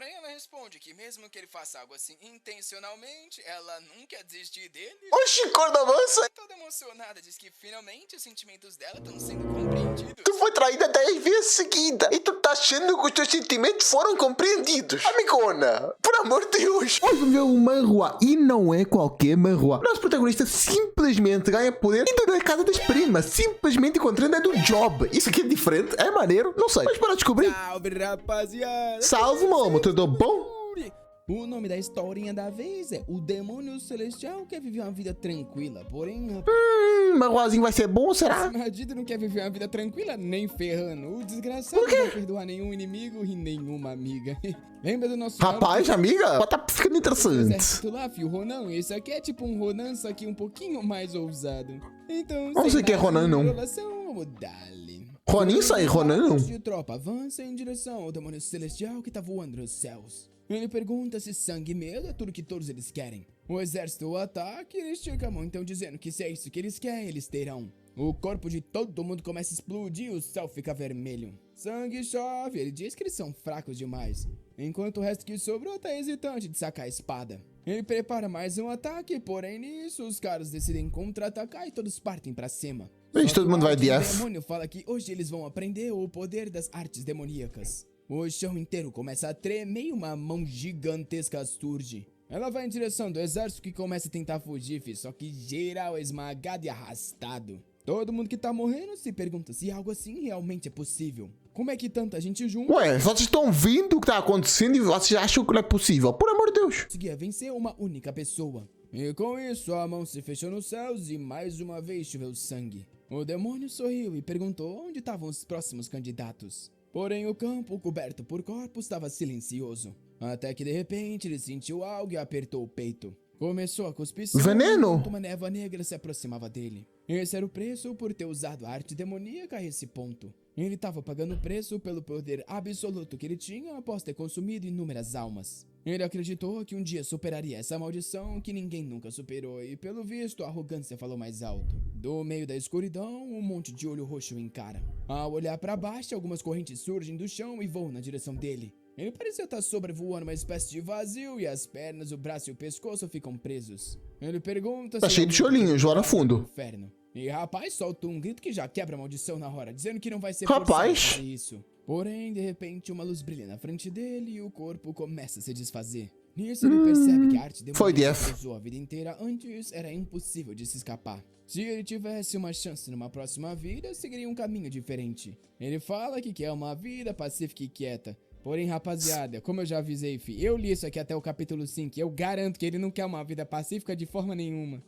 Porém, ela responde que mesmo que ele faça algo assim intencionalmente, ela não quer desistir dele. Oxi, corda mansa! Toda emocionada, diz que finalmente os sentimentos dela estão sendo compreendidos. Tu foi traída 10 vezes seguida e tu tá achando que os teus sentimentos foram compreendidos. Amigona, por amor de Deus. Hoje vamos ver um manhua e não é qualquer manhua. O nosso protagonista simplesmente ganha poder indo na casa das primas, simplesmente encontrando a do Job. Isso aqui é diferente, é maneiro, não sei. Mas para descobrir. Salve, rapaziada! Salve, mamo, tudo bom? O nome da historinha da vez é O Demônio Celestial Quer Viver uma Vida Tranquila. Porém, rapaz, Manhuazinho vai ser bom, será? esse maldito não quer viver uma vida tranquila nem ferrando. O desgraçado não vai perdoar nenhum inimigo e nenhuma amiga. Lembra do nosso Rapaz, amiga, tá ficando interessante. exército lá, fio Ronan? Esse aqui é tipo um Ronan, só que um pouquinho mais ousado. Então, Não sei sem quem é mais Ronan, não. enrolação, vamos dar-lhe. Ronin sai, Ronan não. De tropa avança em direção ao demônio celestial que tá voando nos céus. Ele pergunta se sangue e medo é tudo que todos eles querem. O exército ataca e ele estica a mão, então dizendo que se é isso que eles querem, eles terão. O corpo de todo mundo começa a explodir e o céu fica vermelho. Sangue chove, ele diz que eles são fracos demais. Enquanto o resto que sobrou tá hesitante de sacar a espada. Ele prepara mais um ataque, porém nisso os caras decidem contra-atacar e todos partem pra cima. Mas Só todo que mundo o vai de F. arquidemônio fala que hoje eles vão aprender o poder das artes demoníacas. O chão inteiro começa a tremer e uma mão gigantesca surge. Ela vai em direção do exército que começa a tentar fugir, só que geral é esmagado e arrastado. Todo mundo que tá morrendo se pergunta se algo assim realmente é possível. Como é que tanta gente junta Ué, vocês estão vendo o que tá acontecendo e vocês acham que não é possível? Por amor de Deus. conseguia vencer uma única pessoa? E com isso a mão se fechou nos céus e mais uma vez choveu sangue. O demônio sorriu e perguntou onde estavam os próximos candidatos. Porém o campo, coberto por corpos, estava silencioso. Até que de repente ele sentiu algo e apertou o peito. Começou a cuspir sangue Veneno? enquanto uma névoa negra se aproximava dele. Esse era o preço por ter usado a arte demoníaca a esse ponto. Ele estava pagando o preço pelo poder absoluto que ele tinha após ter consumido inúmeras almas. Ele acreditou que um dia superaria essa maldição que ninguém nunca superou e, pelo visto, a arrogância falou mais alto. Do meio da escuridão, um monte de olho roxo o encara. Ao olhar para baixo, algumas correntes surgem do chão e voam na direção dele. Ele parecia estar sobrevoando uma espécie de vazio e as pernas, o braço e o pescoço ficam presos. Ele pergunta Tá se cheio de alguém cholinhos, lá no fundo. inferno. E rapaz solta um grito que já quebra a maldição na hora, dizendo que não vai ser Rapaz. forçado a fazer isso. Porém, de repente, uma luz brilha na frente dele e o corpo começa a se desfazer. Nisso, ele percebe que a arte foi de demoníaca F. que usou a vida inteira antes era impossível de se escapar. Se ele tivesse uma chance numa próxima vida, seguiria um caminho diferente. Ele fala que quer uma vida pacífica e quieta. Porém, rapaziada, como eu já avisei, eu li isso aqui até o capítulo 5 e eu garanto que ele não quer uma vida pacífica de forma nenhuma.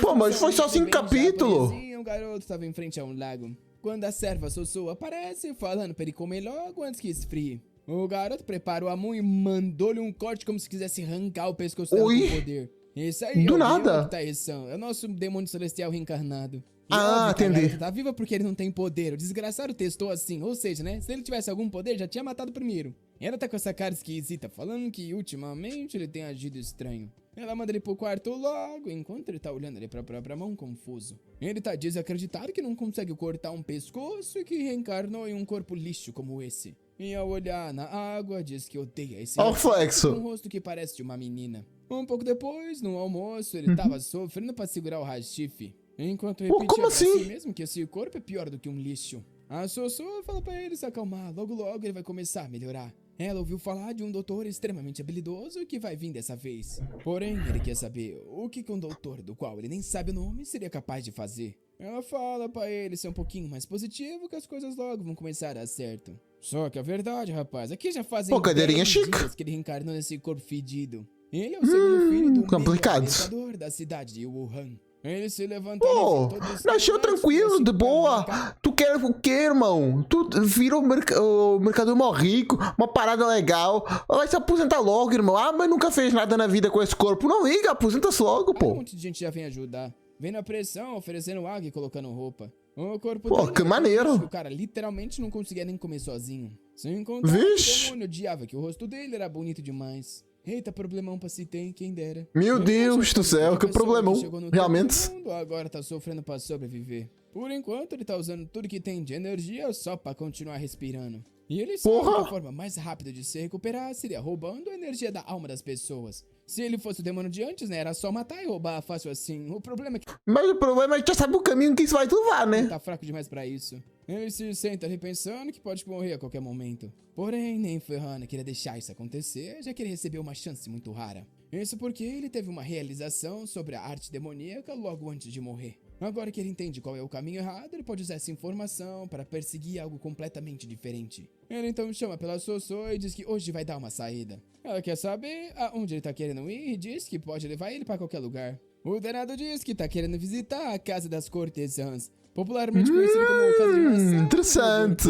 Pô, mas foi só 5 capítulos. O garoto estava em frente a um lago. Quando a serva Sossô aparece, falando pra ele comer logo antes que esfrie. O garoto preparou a mão e mandou-lhe um corte como se quisesse arrancar o pescoço dela Oi? com poder. Isso aí Do é o nada. Leon Taesan, é o nosso demônio celestial reencarnado. E Ah, óbvio que a entendi. garota tá viva porque ele não tem poder. O desgraçado testou assim, ou seja, né? Se ele tivesse algum poder, já tinha matado primeiro. Ela tá com essa cara esquisita, falando que ultimamente ele tem agido estranho. Ela manda ele pro quarto logo, enquanto ele tá olhando ali pra própria mão, confuso. Ele tá desacreditado que não consegue cortar um pescoço e que reencarnou em um corpo lixo como esse. E ao olhar na água, diz que odeia esse Ó o rosto, flexo. com um rosto que parece de uma menina. Um pouco depois, no almoço, ele tava sofrendo pra segurar o Rashife. Enquanto Pô, repetia como pra assim? si mesmo que esse corpo é pior do que um lixo. A Sossô fala pra ele se acalmar, logo logo ele vai começar a melhorar. Ela ouviu falar de um doutor extremamente habilidoso que vai vir dessa vez. Porém, ele quer saber o que um doutor do qual ele nem sabe o nome seria capaz de fazer. Ela fala pra ele ser um pouquinho mais positivo que as coisas logo vão começar a dar certo. Só que a verdade, rapaz, aqui já fazem Pô, cadeirinha 10 chique. dias que ele reencarnou nesse corpo fedido. Ele é o segundo filho do complicado. administrador da cidade de Wuhan. Ele se levantou Pô, nasceu tranquilo, de boa. Tu quer o quê, irmão? Tu vira o mercador mó rico, uma parada legal. Vai se aposentar logo, irmão. Ah, mas nunca fez nada na vida com esse corpo. Não liga, aposenta-se logo, Um pô. monte de gente já vem ajudar. Vem na pressão, oferecendo água e colocando roupa. O corpo Pô, dele que era tão maneiro. lixo que o cara literalmente não conseguia nem comer sozinho. Sem contar que Vixe. o demônio odiava que o rosto dele era bonito demais. Eita, problemão pra se ter, quem dera. Meu Ele Deus já do foi a céu, única que pessoa problemão. chegou no topo Realmente. do mundo, agora tá sofrendo pra sobreviver. Por enquanto, ele tá usando tudo que tem de energia só pra continuar respirando. E ele sabe que Porra! a forma mais rápida de se recuperar seria roubando a energia da alma das pessoas. Se ele fosse o demônio de antes, né, era só matar e roubar fácil assim. O problema é que Mas o problema é que já sabe o caminho que isso vai te levar, ele né? tá fraco demais pra isso. Ele se senta ali pensando que pode morrer a qualquer momento. Porém, nem ferrando queria deixar isso acontecer, já que ele recebeu uma chance muito rara. Isso porque ele teve uma realização sobre a arte demoníaca logo antes de morrer. Agora que ele entende qual é o caminho errado, ele pode usar essa informação para perseguir algo completamente diferente. Ele então chama pela Sossô e diz que hoje vai dar uma saída. Ela quer saber aonde ele tá querendo ir e diz que pode levar ele para qualquer lugar. O danado diz que tá querendo visitar a Casa das Cortesãs, popularmente conhecida como Casa de Maçã. Interessante.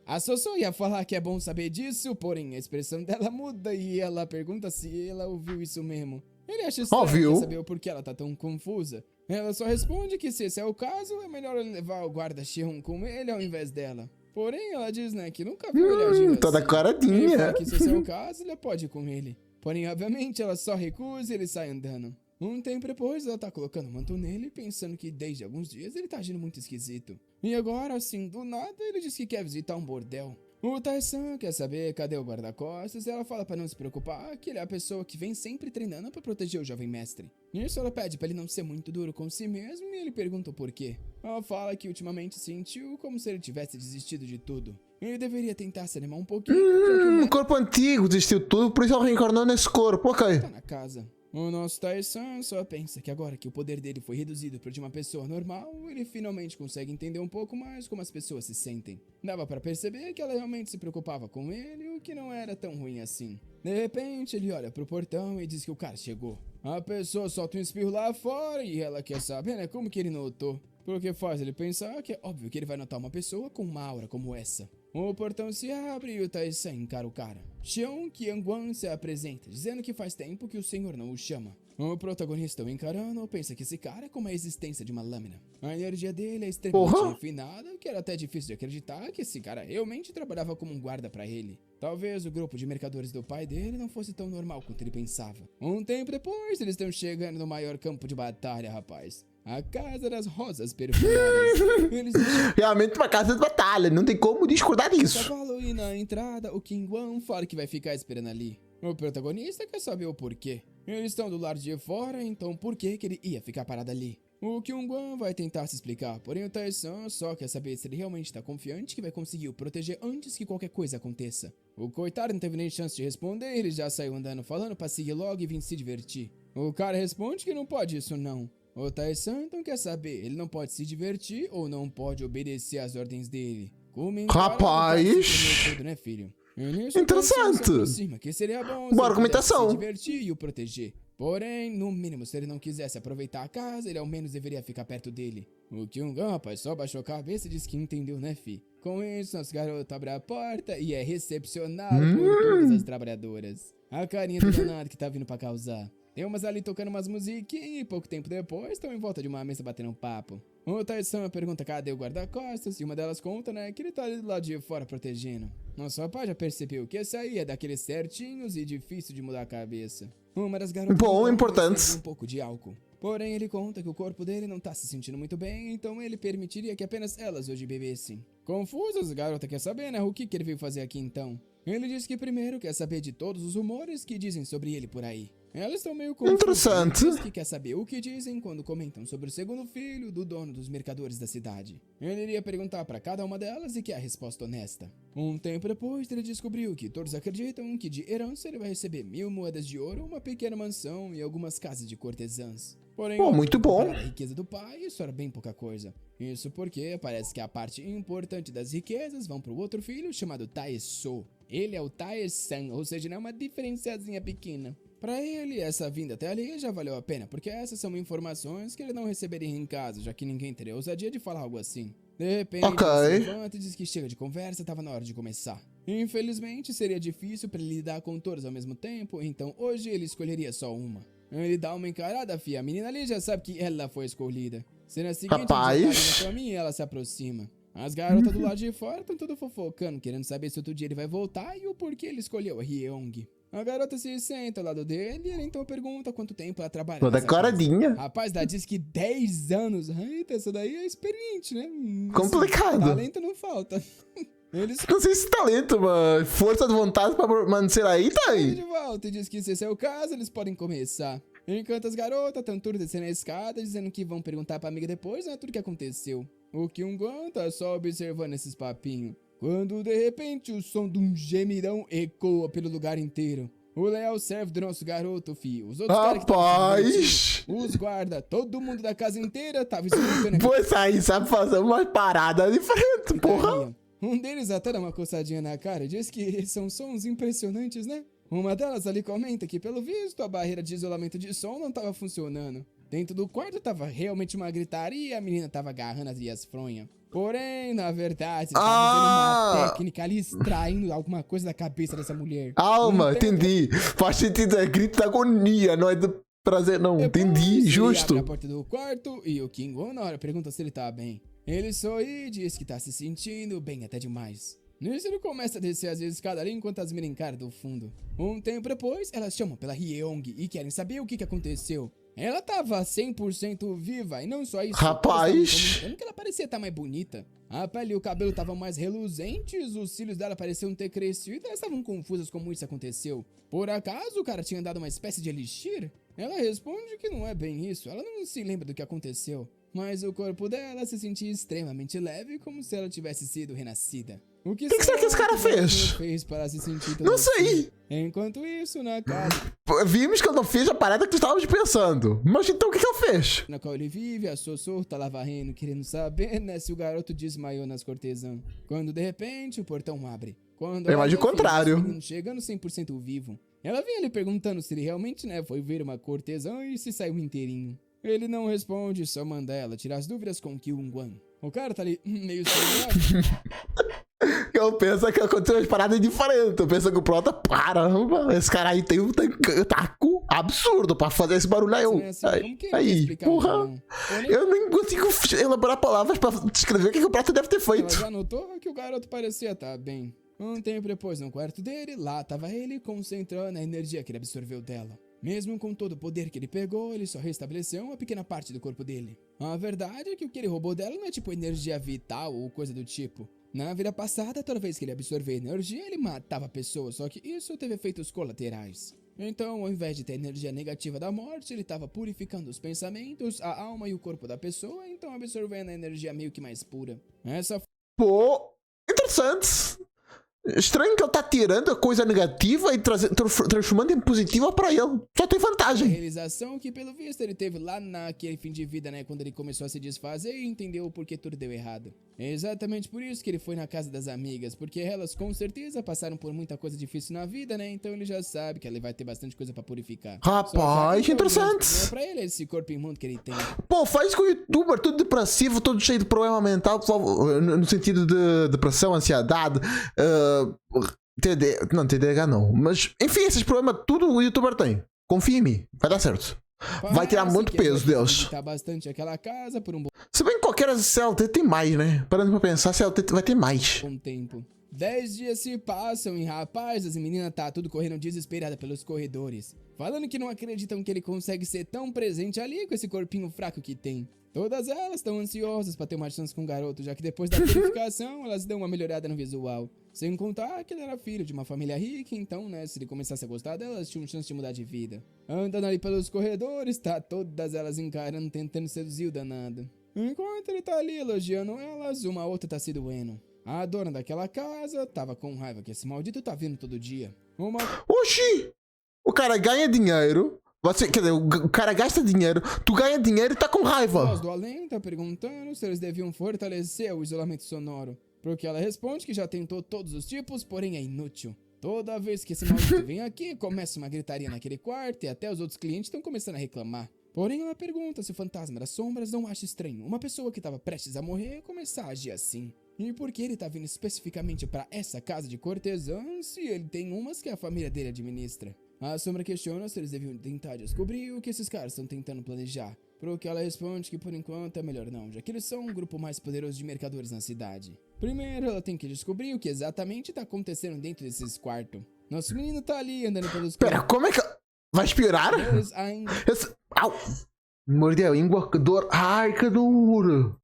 A Sossô ia falar que é bom saber disso, porém a expressão dela muda e ela pergunta se ela ouviu isso mesmo. Ele acha estranho, Óbvio. quer saber o porquê ela tá tão confusa. Ela só responde que se esse é o caso, é melhor ele levar o guarda Xion com ele ao invés dela. Porém, ela diz, né, que nunca viu ele agindo Toda assim. coradinha. Ele fala que se esse é o caso, ela pode ir com ele. Porém, obviamente, ela só recusa e ele sai andando. Um tempo depois, ela tá colocando o manto nele, pensando que desde alguns dias ele tá agindo muito esquisito. E agora, assim, do nada, ele diz que quer visitar um bordel. O Tai-san quer saber cadê o guarda-costas e ela fala pra não se preocupar que ele é a pessoa que vem sempre treinando pra proteger o jovem mestre. Nisso ela pede pra ele não ser muito duro com si mesmo e ele pergunta o porquê. Ela fala que ultimamente sentiu como se ele tivesse desistido de tudo. Ele deveria tentar se animar um pouquinho, já que o O corpo antigo desistiu tudo, por isso ele reencarnou nesse corpo, ok. tá na casa. O nosso Tai-san só pensa que agora que o poder dele foi reduzido para de uma pessoa normal, ele finalmente consegue entender um pouco mais como as pessoas se sentem. Dava pra perceber que ela realmente se preocupava com ele, o que não era tão ruim assim. De repente, ele olha pro portão e diz que o cara chegou. A pessoa solta um espirro lá fora e ela quer saber, né, como que ele notou. Porque faz ele pensar que é óbvio que ele vai notar uma pessoa com uma aura como essa. O portão se abre e o Tai-san encara o cara. Xion Qianguan se apresenta, dizendo que faz tempo que o senhor não o chama. O protagonista o encarando pensa que esse cara é como a existência de uma lâmina. A energia dele é extremamente Porra. refinada, que era até difícil de acreditar que esse cara realmente trabalhava como um guarda pra ele. Talvez o grupo de mercadores do pai dele não fosse tão normal quanto ele pensava. Um tempo depois, eles estão chegando no maior campo de batalha, rapaz. A Casa das Rosas Perfumadas. Eles Realmente uma casa de batalha, não tem como discordar disso. cavalo e na entrada o Qingguan fala que vai ficar esperando ali. O protagonista quer saber o porquê. Eles estão do lado de fora, então por que ele ia ficar parado ali? O Qingguan vai tentar se explicar, porém o Tai-san só quer saber se ele realmente está confiante que vai conseguir o proteger antes que qualquer coisa aconteça. O coitado não teve nem chance de responder, ele já saiu andando falando pra seguir logo e vir se divertir. O cara responde que não pode isso não. O Tai-san então quer saber, ele não pode se divertir ou não pode obedecer às ordens dele. Como Rapaz. tudo, né, filho? E nisso, Interessante. o Tai-san se aproxima, que seria bom se Boa ele pudesse argumentação. se divertir e o proteger. Porém, no mínimo, se ele não quisesse aproveitar a casa, ele ao menos deveria ficar perto dele. O Qingguan, rapaz, só baixou a cabeça e disse que entendeu, né, fi? Com isso, nosso garoto abre a porta e é recepcionado por todas as trabalhadoras. A carinha do danado que tá vindo pra causar. Tem umas ali tocando umas musiquinhas e pouco tempo depois estão em volta de uma mesa batendo um papo. O Tai-san pergunta cadê o guarda-costas e uma delas conta, né, que ele tá ali do lado de fora protegendo. Nosso rapaz já percebeu que esse aí é daqueles certinhos e difícil de mudar a cabeça. Uma das garotas Bom, então, importante. recebe um pouco de álcool. Porém, ele conta que o corpo dele não tá se sentindo muito bem, então ele permitiria que apenas elas hoje bebessem. Confusas, a garota quer saber, né, o que ele veio fazer aqui então. Ele diz que primeiro quer saber de todos os rumores que dizem sobre ele por aí. Elas estão meio confusas. Interessante. Ele diz que quer saber o que dizem quando comentam sobre o segundo filho do dono dos mercadores da cidade. Ele iria perguntar pra cada uma delas e quer a resposta honesta. Um tempo depois, ele descobriu que todos acreditam que de herança ele vai receber 1000 moedas de ouro, uma pequena mansão e algumas casas de cortesãs. Porém, Pô, muito bom. comparado à riqueza do pai, isso era bem pouca coisa. Isso porque parece que a parte importante das riquezas vão pro outro filho chamado Taeso. Ele é o Tae-san, ou seja, não é uma diferenciazinha pequena. Pra ele, essa vinda até ali já valeu a pena, porque essas são informações que ele não receberia em casa, já que ninguém teria ousadia de falar algo assim. De repente, Ok. ele se levanta e diz que chega de conversa, tava na hora de começar. Infelizmente, seria difícil pra ele lidar com todas ao mesmo tempo, então hoje ele escolheria só uma. Ele dá uma encarada, fia, a menina ali já sabe que ela foi escolhida. Cena seguinte, Rapaz. ele já tá ali na caminha e ela se aproxima. As garotas do lado de fora estão tudo fofocando, querendo saber se outro dia ele vai voltar e o porquê ele escolheu a Ryong. A garota se senta ao lado dele e ele então pergunta quanto tempo ela trabalha Toda nessa casa. coradinha. Rapaz, ela diz que 10 anos. Eita, essa daí é experiente, né? Complicado. Talento não falta. Eles Não sei se talento, mas força de vontade pra permanecer aí, tá correm aí. de volta e diz que se esse é o caso, eles podem começar. Enquanto as garotas estão tudo descendo a escada, dizendo que vão perguntar pra amiga depois, né, tudo que aconteceu. O Kyungwan tá só observando esses papinhos. Quando de repente o som de um gemidão ecoa pelo lugar inteiro. O Léo serve do nosso garoto, fio. Os outros caras que tavam se divertindo, os guarda, todo mundo da casa inteira tava escutando aqui. Pois aí, sabe fazer uma parada diferente, porra. Um deles até dá uma coçadinha na cara e diz que são sons impressionantes, né? Uma delas ali comenta que, pelo visto, a barreira de isolamento de som não tava funcionando. Dentro do quarto tava realmente uma gritaria e a menina tava agarrando as fronhas. Porém, na verdade, tava usando uma técnica ali, extraindo alguma coisa da cabeça dessa mulher. Alma, entendi. Faz sentido, é grito de agonia, não é de prazer, não. Entendi, Ele justo. abre a porta do quarto e o Kyungwan na hora pergunta se ele tá bem. Ele sorri e diz que tá se sentindo bem até demais. Nisso ele começa a descer as escadas ali enquanto as meninas encaram do fundo. Um tempo depois, elas chamam pela Hyeong e querem saber o que aconteceu. Ela tava 100% viva e não só isso. Rapaz. Eles estavam comentando que ela parecia estar mais bonita. A pele e o cabelo estavam mais reluzentes, os cílios dela pareciam ter crescido e elas estavam confusas como isso aconteceu. Por acaso o cara tinha dado uma espécie de elixir? Ela responde que não é bem isso, ela não se lembra do que aconteceu. Mas o corpo dela se sentia extremamente leve, como se ela tivesse sido renascida. O que será que esse cara fez? Para se sentir Não sei. Enquanto isso, na casa Vimos que ele não fez a parada que tu estávamos pensando. Mas então o que ele fez? na qual ele vive, a Sossô tá lá varrendo, querendo saber, né, se o garoto desmaiou nas cortesãs. Quando de repente o portão abre. Quando Eu imagino o contrário. O menino chegando 100% vivo. Ela vinha lhe perguntando se ele realmente, né, foi ver uma cortesã e se saiu inteirinho. Ele não responde, só manda ela tirar as dúvidas com Kyungwan. O cara tá ali meio sem Eu penso que aconteceu umas paradas diferentes. Eu penso que o Prota, caramba, esse cara aí tem um taco absurdo pra fazer esse barulho aí. Aí, porra. Eu nem consigo elaborar palavras pra descrever o que o Prota deve ter Ela feito. já notou que o garoto parecia estar bem. Um tempo depois, no quarto dele, lá tava ele concentrando a energia que ele absorveu dela. Mesmo com todo o poder que ele pegou, ele só restabeleceu uma pequena parte do corpo dele. A verdade é que o que ele roubou dela não é tipo energia vital ou coisa do tipo. Na vida passada, toda vez que ele absorvia energia, ele matava pessoas, só que isso teve efeitos colaterais. Então, ao invés de ter energia negativa da morte, ele estava purificando os pensamentos, a alma e o corpo da pessoa, então absorvendo a energia meio que mais pura. Essa Pô, interessante. Estranho que ele tá tirando a coisa negativa e transformando em positiva pra ele. Só tem a vantagem. realização que, pelo visto, ele teve lá naquele fim de vida, né? Quando ele começou a se desfazer e entendeu o porquê tudo deu errado. É exatamente por isso que ele foi na casa das amigas, porque elas com certeza passaram por muita coisa difícil na vida, né? Então ele já sabe que ele vai ter bastante coisa pra purificar. Rapaz, interessante. Pra ele, esse corpo imundo que ele tem. Pô, faz com o youtuber todo depressivo, todo cheio de problema mental, por favor, no sentido de depressão, ansiedade, não, TDAH não, mas enfim, esses problemas tudo o youtuber tem. Confia em mim, vai dar certo. Vai tirar muito peso, Deus. Tá bastante aquela casa por um Se bem que qualquer CLT tem mais, né? Parando pra pensar, CLT vai ter mais. bom tempo. 10 dias se passam e rapaz, as meninas tá tudo correndo desesperada pelos corredores. Falando que não acreditam que ele consegue ser tão presente ali com esse corpinho fraco que tem. Todas elas estão ansiosas pra ter uma chance com o garoto, já que depois da purificação elas dão uma melhorada no visual. Sem contar que ele era filho de uma família rica, então, né, se ele começasse a gostar delas, tinha uma chance de mudar de vida. Andando ali pelos corredores, tá todas elas encarando, tentando seduzir o danado. Enquanto ele tá ali elogiando elas, uma outra tá se doendo. A dona daquela casa tava com raiva que esse maldito tá vindo todo dia. Oxi! O cara ganha dinheiro, quer dizer, o cara gasta dinheiro, tu ganha dinheiro e tá com A raiva. voz do além tá perguntando se eles deviam fortalecer o isolamento sonoro. Porque ela responde que já tentou todos os tipos, porém é inútil. Toda vez que esse maldito vem aqui, começa uma gritaria naquele quarto e até os outros clientes estão começando a reclamar. Porém ela pergunta se o fantasma das sombras não acha estranho uma pessoa que estava prestes a morrer começar a agir assim. E por que ele tá vindo especificamente para essa casa de cortesãs se ele tem umas que a família dele administra? A sombra questiona se eles deviam tentar descobrir o que esses caras estão tentando planejar. Pro que ela responde que por enquanto é melhor não, já que eles são um grupo mais poderoso de mercadores na cidade. Primeiro ela tem que descobrir o que exatamente tá acontecendo dentro desses quartos. Nosso menino tá ali andando pelos Pera, como é que... Vai piorar? Eles ainda Au! Morder a língua, que dor. Ai, que dor.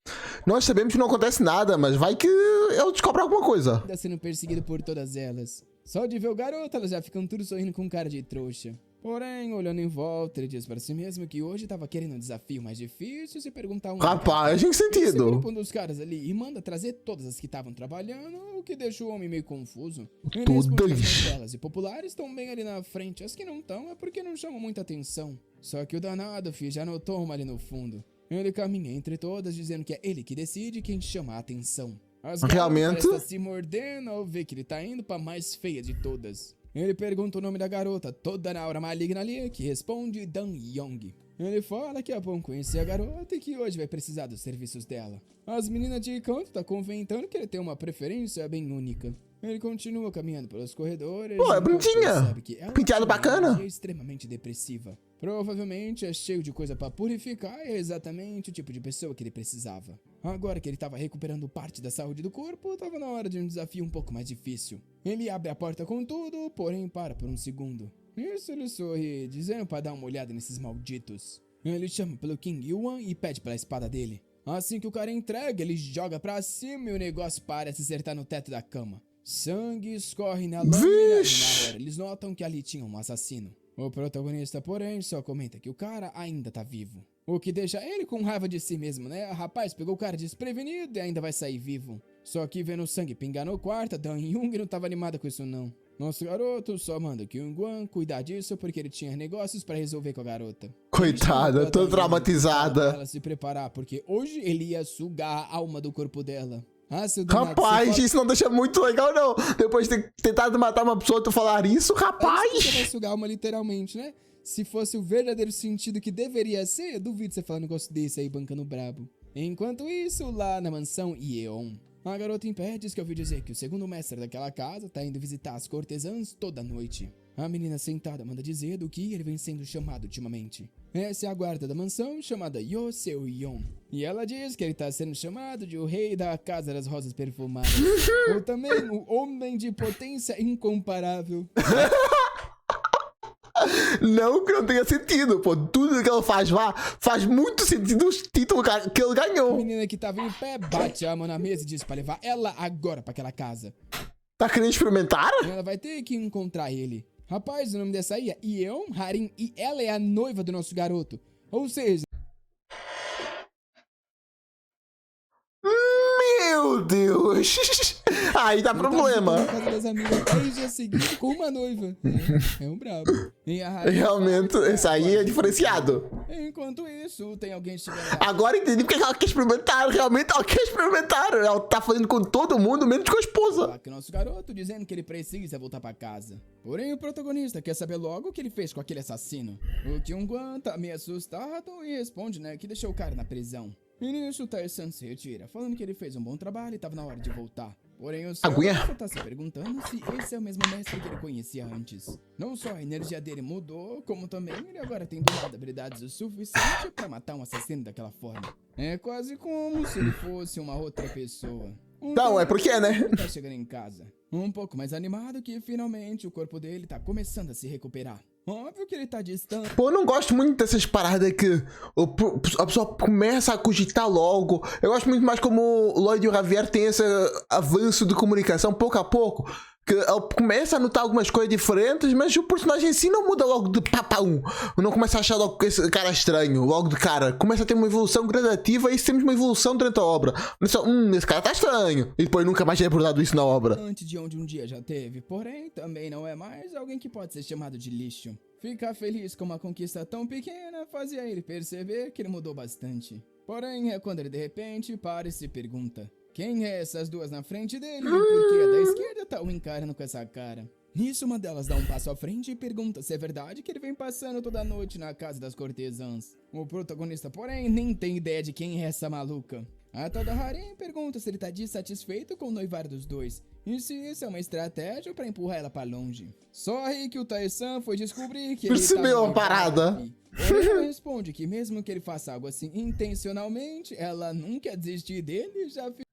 Nós sabemos que não acontece nada, mas vai que ele descobre alguma coisa. Tá sendo perseguido por todas elas. Só de ver o garoto, elas já ficam tudo sorrindo com cara de trouxa. Porém, olhando em volta, ele diz para si mesmo que hoje tava querendo um desafio mais difícil, se perguntar um... Rapaz, em Ele sentido. segura um dos caras ali e manda trazer todas as que estavam trabalhando, o que deixa o homem meio confuso. Ele responde que as mais belas e populares estão bem ali na frente, as que não estão é porque não chamam muita atenção. Só que o danado, filho, já notou uma ali no fundo. Ele caminha entre todas dizendo que é ele que decide quem chama a atenção. As Realmente? Está se mordendo ao ver que ele tá indo pra mais feia de todas. Ele pergunta o nome da garota, toda na aura maligna ali, que responde Dan Young. Ele fala que é bom conhecer a garota e que hoje vai precisar dos serviços dela. As meninas de canto tá conventando que ele tem uma preferência bem única. Ele continua caminhando pelos corredores. Pô, é enquanto bonitinha. percebe que ela Penteado tem uma bacana. energia extremamente depressiva. Provavelmente é cheio de coisa pra purificar e é exatamente o tipo de pessoa que ele precisava. Agora que ele tava recuperando parte da saúde do corpo, tava na hora de um desafio um pouco mais difícil. Ele abre a porta com tudo, porém para por um segundo. Isso ele sorri, dizendo pra dar uma olhada nesses malditos. Ele chama pelo King Yuan e pede pela espada dele. Assim que o cara entrega, ele joga pra cima e o negócio parece acertar no teto da cama. Sangue escorre na lâmina e na hora eles notam que ali tinha um assassino. O protagonista, porém, só comenta que o cara ainda tá vivo. O que deixa ele com raiva de si mesmo, né? Rapaz, pegou o cara desprevenido e ainda vai sair vivo. Só que vendo o sangue pingar no quarto, Dan Young não tava animada com isso não. Nosso garoto só manda que o Nguyen cuidar disso porque ele tinha negócios pra resolver com a garota. Coitada, toda traumatizada. Ela se preparar porque hoje ele ia sugar a alma do corpo dela. Ah, seu Rapaz, isso não deixa muito legal, não. Depois de ter tentado matar uma pessoa, tu falar isso, rapaz. Você vai sugar a alma literalmente, né? Se fosse o verdadeiro sentido que deveria ser, eu duvido você falar um negócio desse aí, bancando brabo. Enquanto isso, lá na mansão Yeon, a garota em pé diz que ouviu dizer que o segundo mestre daquela casa tá indo visitar as cortesãs toda noite. A menina sentada manda dizer do que ele vem sendo chamado ultimamente. Essa é a guarda da mansão, chamada Yo Seo-yeon. E ela diz que ele tá sendo chamado de o rei da Casa das Rosas Perfumadas. Ou também o homem de potência incomparável. Não que não tenha sentido, pô. Tudo que ela faz lá faz muito sentido o título que ele A ganhou. menina que tava em pé bate a mão na mesa e diz pra levar ela agora pra aquela casa. Tá querendo experimentar? Ela vai ter que encontrar ele. Rapaz, o nome dessa aí é Yeon Harin e ela é a noiva do nosso garoto. Ou seja... Meu Deus. Aí dá ele problema. Tá na casa das amigas 10 dias seguidos com uma noiva. É um brabo. E a Harin Realmente, esse aí é diferenciado. Enquanto isso, tem alguém chegando lá. Agora entendi porque ela quer experimentar. Realmente ela quer experimentar. Ela tá fazendo com todo mundo, menos com a esposa. Que nosso garoto dizendo que ele precisa voltar pra casa. Porém, o protagonista quer saber logo o que ele fez com aquele assassino. O Kyung-wan tá meio assustado e responde, né, que deixou o cara na prisão. E nisso, o Tae-san se retira, falando que ele fez um bom trabalho e tava na hora de voltar. Porém, o senhor só tá se perguntando se esse é o mesmo mestre que ele conhecia antes. Não só a energia dele mudou, como também ele agora tem duas habilidades o suficiente pra matar um assassino daquela forma. É quase como se ele fosse uma outra pessoa. Não, é porque, né? Ele tá chegando em casa, um pouco mais animado que finalmente o corpo dele tá começando a se recuperar. Óbvio que ele tá distante. Pô, eu não gosto muito dessas paradas que a pessoa começa a cogitar logo. Eu gosto muito mais como o Lloyd e o Javier tem esse avanço de comunicação pouco a pouco. Que ela começa a notar algumas coisas diferentes, mas o personagem em si não muda logo de papão. Não começa a achar logo que esse cara é estranho, logo de cara. Começa a ter uma evolução gradativa e temos uma evolução durante a obra. Não é só, esse cara tá estranho. E depois nunca mais é abordado isso na obra. Antes de onde um dia já teve, porém também não é mais alguém que pode ser chamado de lixo. Ficar feliz com uma conquista tão pequena fazia ele perceber que ele mudou bastante. Porém é quando ele de repente para e se pergunta: quem é essas duas na frente dele? E por que a da esquerda tá o encarando com essa cara? Nisso, uma delas dá um passo à frente e pergunta se é verdade que ele vem passando toda noite na casa das cortesãs. O protagonista, porém, nem tem ideia de quem é essa maluca. A tal da Harin pergunta se ele tá dissatisfeito com o noivário dos dois e se isso é uma estratégia pra empurrar ela pra longe. Só aí que o Tae-san foi descobrir que Percebeu a parada. Ele responde que mesmo que ele faça algo assim intencionalmente, ela não quer desistir dele e já fica...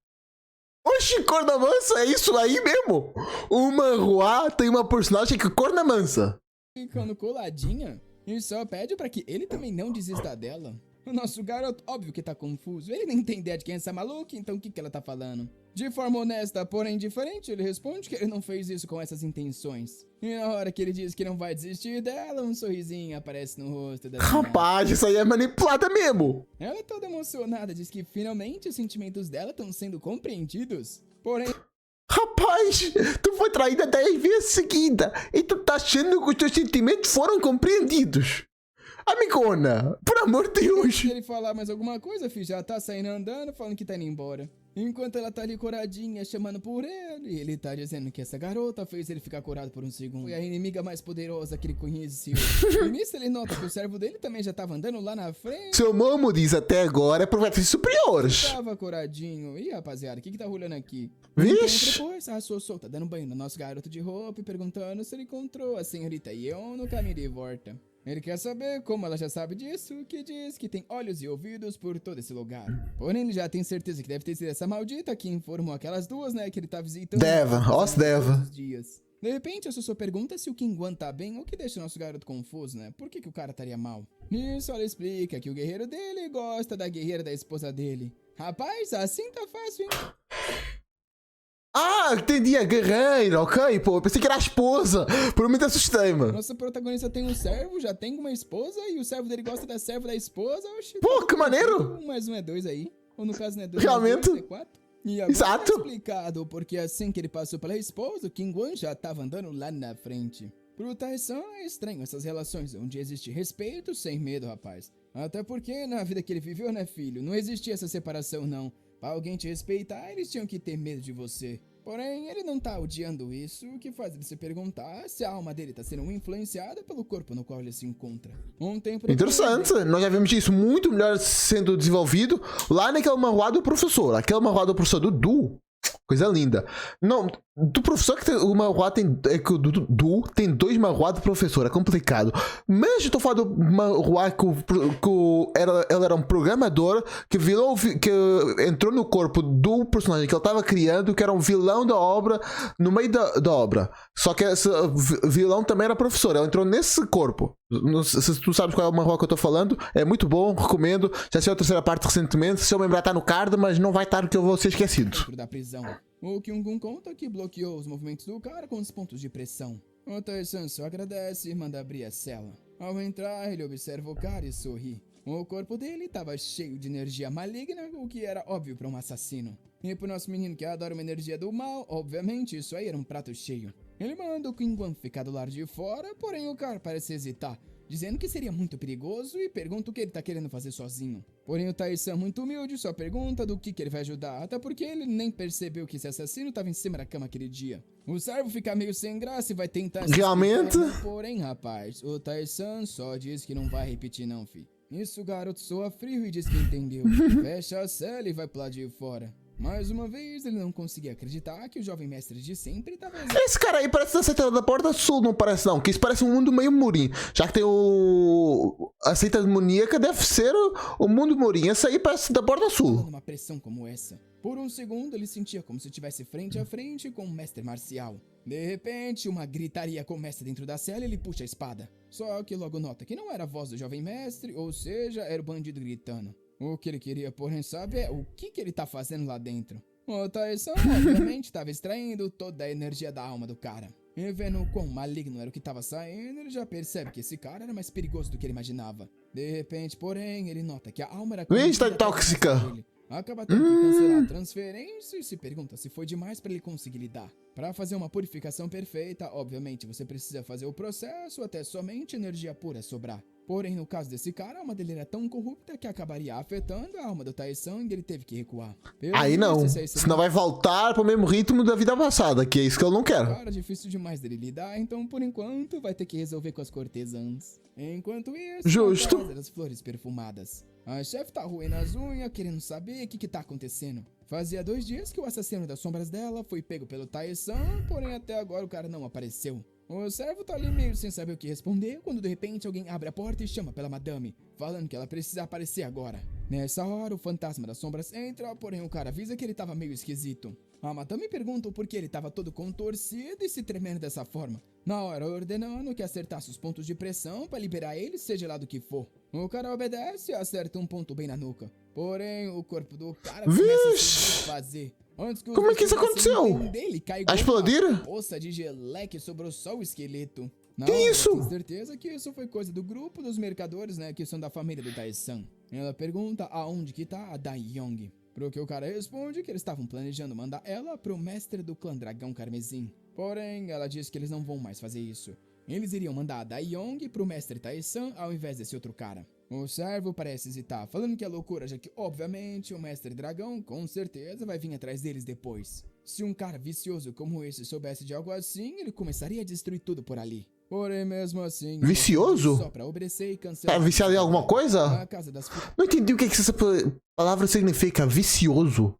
Oxi, corna mansa, é isso aí mesmo? O manhwa tem uma personagem que corna mansa. ficando coladinha e só pede pra que ele também não desista dela. O nosso garoto, óbvio que tá confuso. Ele nem tem ideia de quem é essa maluca, então o que ela tá falando? De forma honesta, porém diferente, ele responde que ele não fez isso com essas intenções. E na hora que ele diz que não vai desistir dela, um sorrisinho aparece no rosto da menina. Rapaz, isso aí é manipulada mesmo. Ela toda emocionada diz que finalmente os sentimentos dela estão sendo compreendidos. Porém, Rapaz, tu foi traída 10 vezes seguida e tu tá achando que os teus sentimentos foram compreendidos. Amigona, por amor de Deus. se ele falar mais alguma coisa, filho, já tá saindo andando, falando que tá indo embora. Enquanto ela tá ali coradinha, chamando por ele tá dizendo que essa garota fez ele ficar curado por um segundo. Foi a inimiga mais poderosa que ele conheceu. E nisso ele nota que o servo dele também já tava andando lá na frente. Seu Momo diz até agora é profetas superiores. Tava coradinho. Ih, rapaziada, o que tá rolando aqui? Vixe. Então, depois, a sua solta dando banho no nosso garoto de roupa e perguntando se ele encontrou a senhorita Yeon no caminho de volta. Ele quer saber como ela já sabe disso, que diz que tem olhos e ouvidos por todo esse lugar. Porém, ele já tem certeza que deve ter sido essa maldita que informou aquelas duas, né, que ele tá visitando. Deva, ó se deva. todos os dias. De repente, a Sussu pergunta se o Kingwan tá bem, o que deixa o nosso garoto confuso, né? Por que o cara estaria mal? Nisso, ela explica que o guerreiro dele gosta da guerreira da esposa dele. Rapaz, assim tá fácil, hein? Ah, entendi, a guerreira, ok, pô, eu pensei que era a esposa. Por um momento assustei, mano. Nossa protagonista tem um servo, já tem uma esposa, e o servo dele gosta da serva da esposa. Oxi, Pô, que maneiro. Um mais um é dois aí. Ou no caso não é dois, Realmente. é quatro. E agora Exato. tá explicado, porque assim que ele passou pela esposa, o Kingwan já tava andando lá na frente. Pro Tae-san é estranho essas relações, onde existe respeito sem medo, rapaz. Até porque na vida que ele viveu, né, filho, não existia essa separação, não. Pra alguém te respeitar, eles tinham que ter medo de você. Porém, ele não tá odiando isso, o que faz ele se perguntar se a alma dele tá sendo influenciada pelo corpo no qual ele se encontra. Um tempo depois, Interessante, nós já vimos isso muito melhor sendo desenvolvido lá naquele manhwa do professor. Aquele manhwa do professor Dudu, coisa linda. Não, do professor que tem o manhwa tem, é que o Dudu tem 2 manhwa do professor, é complicado. Mas eu tô falando do manhwa que ele era um programador que entrou no corpo do personagem que ele estava criando, que era um vilão da obra, no meio da obra. Só que esse vilão também era professor, ele entrou nesse corpo. Não sei se tu sabes qual é o manhwa que eu tô falando, é muito bom, recomendo. Já saiu a 3ª parte recentemente, se eu lembrar tá no card, mas não vai estar porque eu vou ser esquecido. dentro da prisão. O Kyung-gun conta que bloqueou os movimentos do cara com os pontos de pressão. O Tae-san só agradece e manda abrir a cela. Ao entrar, ele observa o cara e sorri. O corpo dele estava cheio de energia maligna, o que era óbvio para um assassino. E pro nosso menino que adora uma energia do mal, obviamente isso aí era um prato cheio. Ele manda o Kingwan ficar do lado de fora, porém o cara parece hesitar, dizendo que seria muito perigoso e pergunta o que ele tá querendo fazer sozinho. Porém o Tae-san, muito humilde, só pergunta do que ele vai ajudar, até porque ele nem percebeu que esse assassino tava em cima da cama aquele dia. O servo fica meio sem graça e vai tentar... Realmente? Porém, rapaz, o Tae-san só diz que não vai repetir não, fi. Isso o garoto soa frio e diz que entendeu. Fecha a cela e vai pro lado de fora. Mais uma vez, ele não conseguia acreditar que o jovem mestre de sempre estava... Esse cara aí parece da seita da Porta Sul, não parece não? Que isso parece um mundo meio Murim. Já que tem a seita demoníaca, deve ser o mundo Murim. Essa aí parece da Porta Sul. Numa pressão como essa. Por um segundo, ele sentia como se estivesse frente a frente com um mestre marcial. De repente, uma gritaria começa dentro da cela e ele puxa a espada. Só que logo nota que não era a voz do jovem mestre, ou seja, era o bandido gritando. O que ele queria, porém, sabe é o que ele tá fazendo lá dentro. O Tae-san, obviamente, estava extraindo toda a energia da alma do cara. E vendo o quão maligno era o que estava saindo, ele já percebe que esse cara era mais perigoso do que ele imaginava. De repente, porém, ele nota que a alma era... Vixe, tá tóxica. Acaba tendo que cancelar a transferência e se pergunta se foi demais para ele conseguir lidar. Para fazer uma purificação perfeita, obviamente, você precisa fazer o processo até somente energia pura sobrar. Porém, no caso desse cara, a alma dele era tão corrupta que acabaria afetando a alma do Tae-san e ele teve que recuar. Aí não, senão vai voltar pro mesmo ritmo da vida passada, que é isso que eu não quero. Cara, difícil demais dele lidar, então por enquanto vai ter que resolver com as cortesãs. Enquanto isso, justo, as flores perfumadas. A chefe tá roendo as unhas, querendo saber o que tá acontecendo. Fazia 2 dias que o assassino das sombras dela foi pego pelo Tae-san, porém até agora o cara não apareceu. O servo tá ali meio sem saber o que responder, quando de repente alguém abre a porta e chama pela madame, falando que ela precisa aparecer agora. Nessa hora, o fantasma das sombras entra, porém o cara avisa que ele tava meio esquisito. A madame pergunta por que ele estava todo contorcido e se tremendo dessa forma. Na hora, ordenando que acertasse os pontos de pressão para liberar ele, seja lá do que for. O cara obedece e acerta um ponto bem na nuca. Porém, o corpo do cara começa a se desfazer. Antes que Como é que isso aconteceu? Dele, A explodir? uma poça de geleque, sobrou só o esqueleto. Não, Que isso? Eu tenho certeza que isso foi coisa do grupo dos mercadores, né, que são da família do Tae-san. Ela pergunta aonde que tá a Dai-Young. Pro que o cara responde que eles estavam planejando mandar ela pro mestre do clã Dragão Carmesim. Porém, ela diz que eles não vão mais fazer isso. Eles iriam mandar a Dai-Young pro mestre Tae-san ao invés desse outro cara. O servo parece hesitar, falando que é loucura, já que, obviamente, o mestre dragão com certeza vai vir atrás deles depois. Se um cara vicioso como esse soubesse de algo assim, ele começaria a destruir tudo por ali. Porém, mesmo assim... Vicioso? Só pra obedecer e cancelar... Tá viciado em alguma coisa? A casa das Não entendi o que essa palavra significa. Vicioso.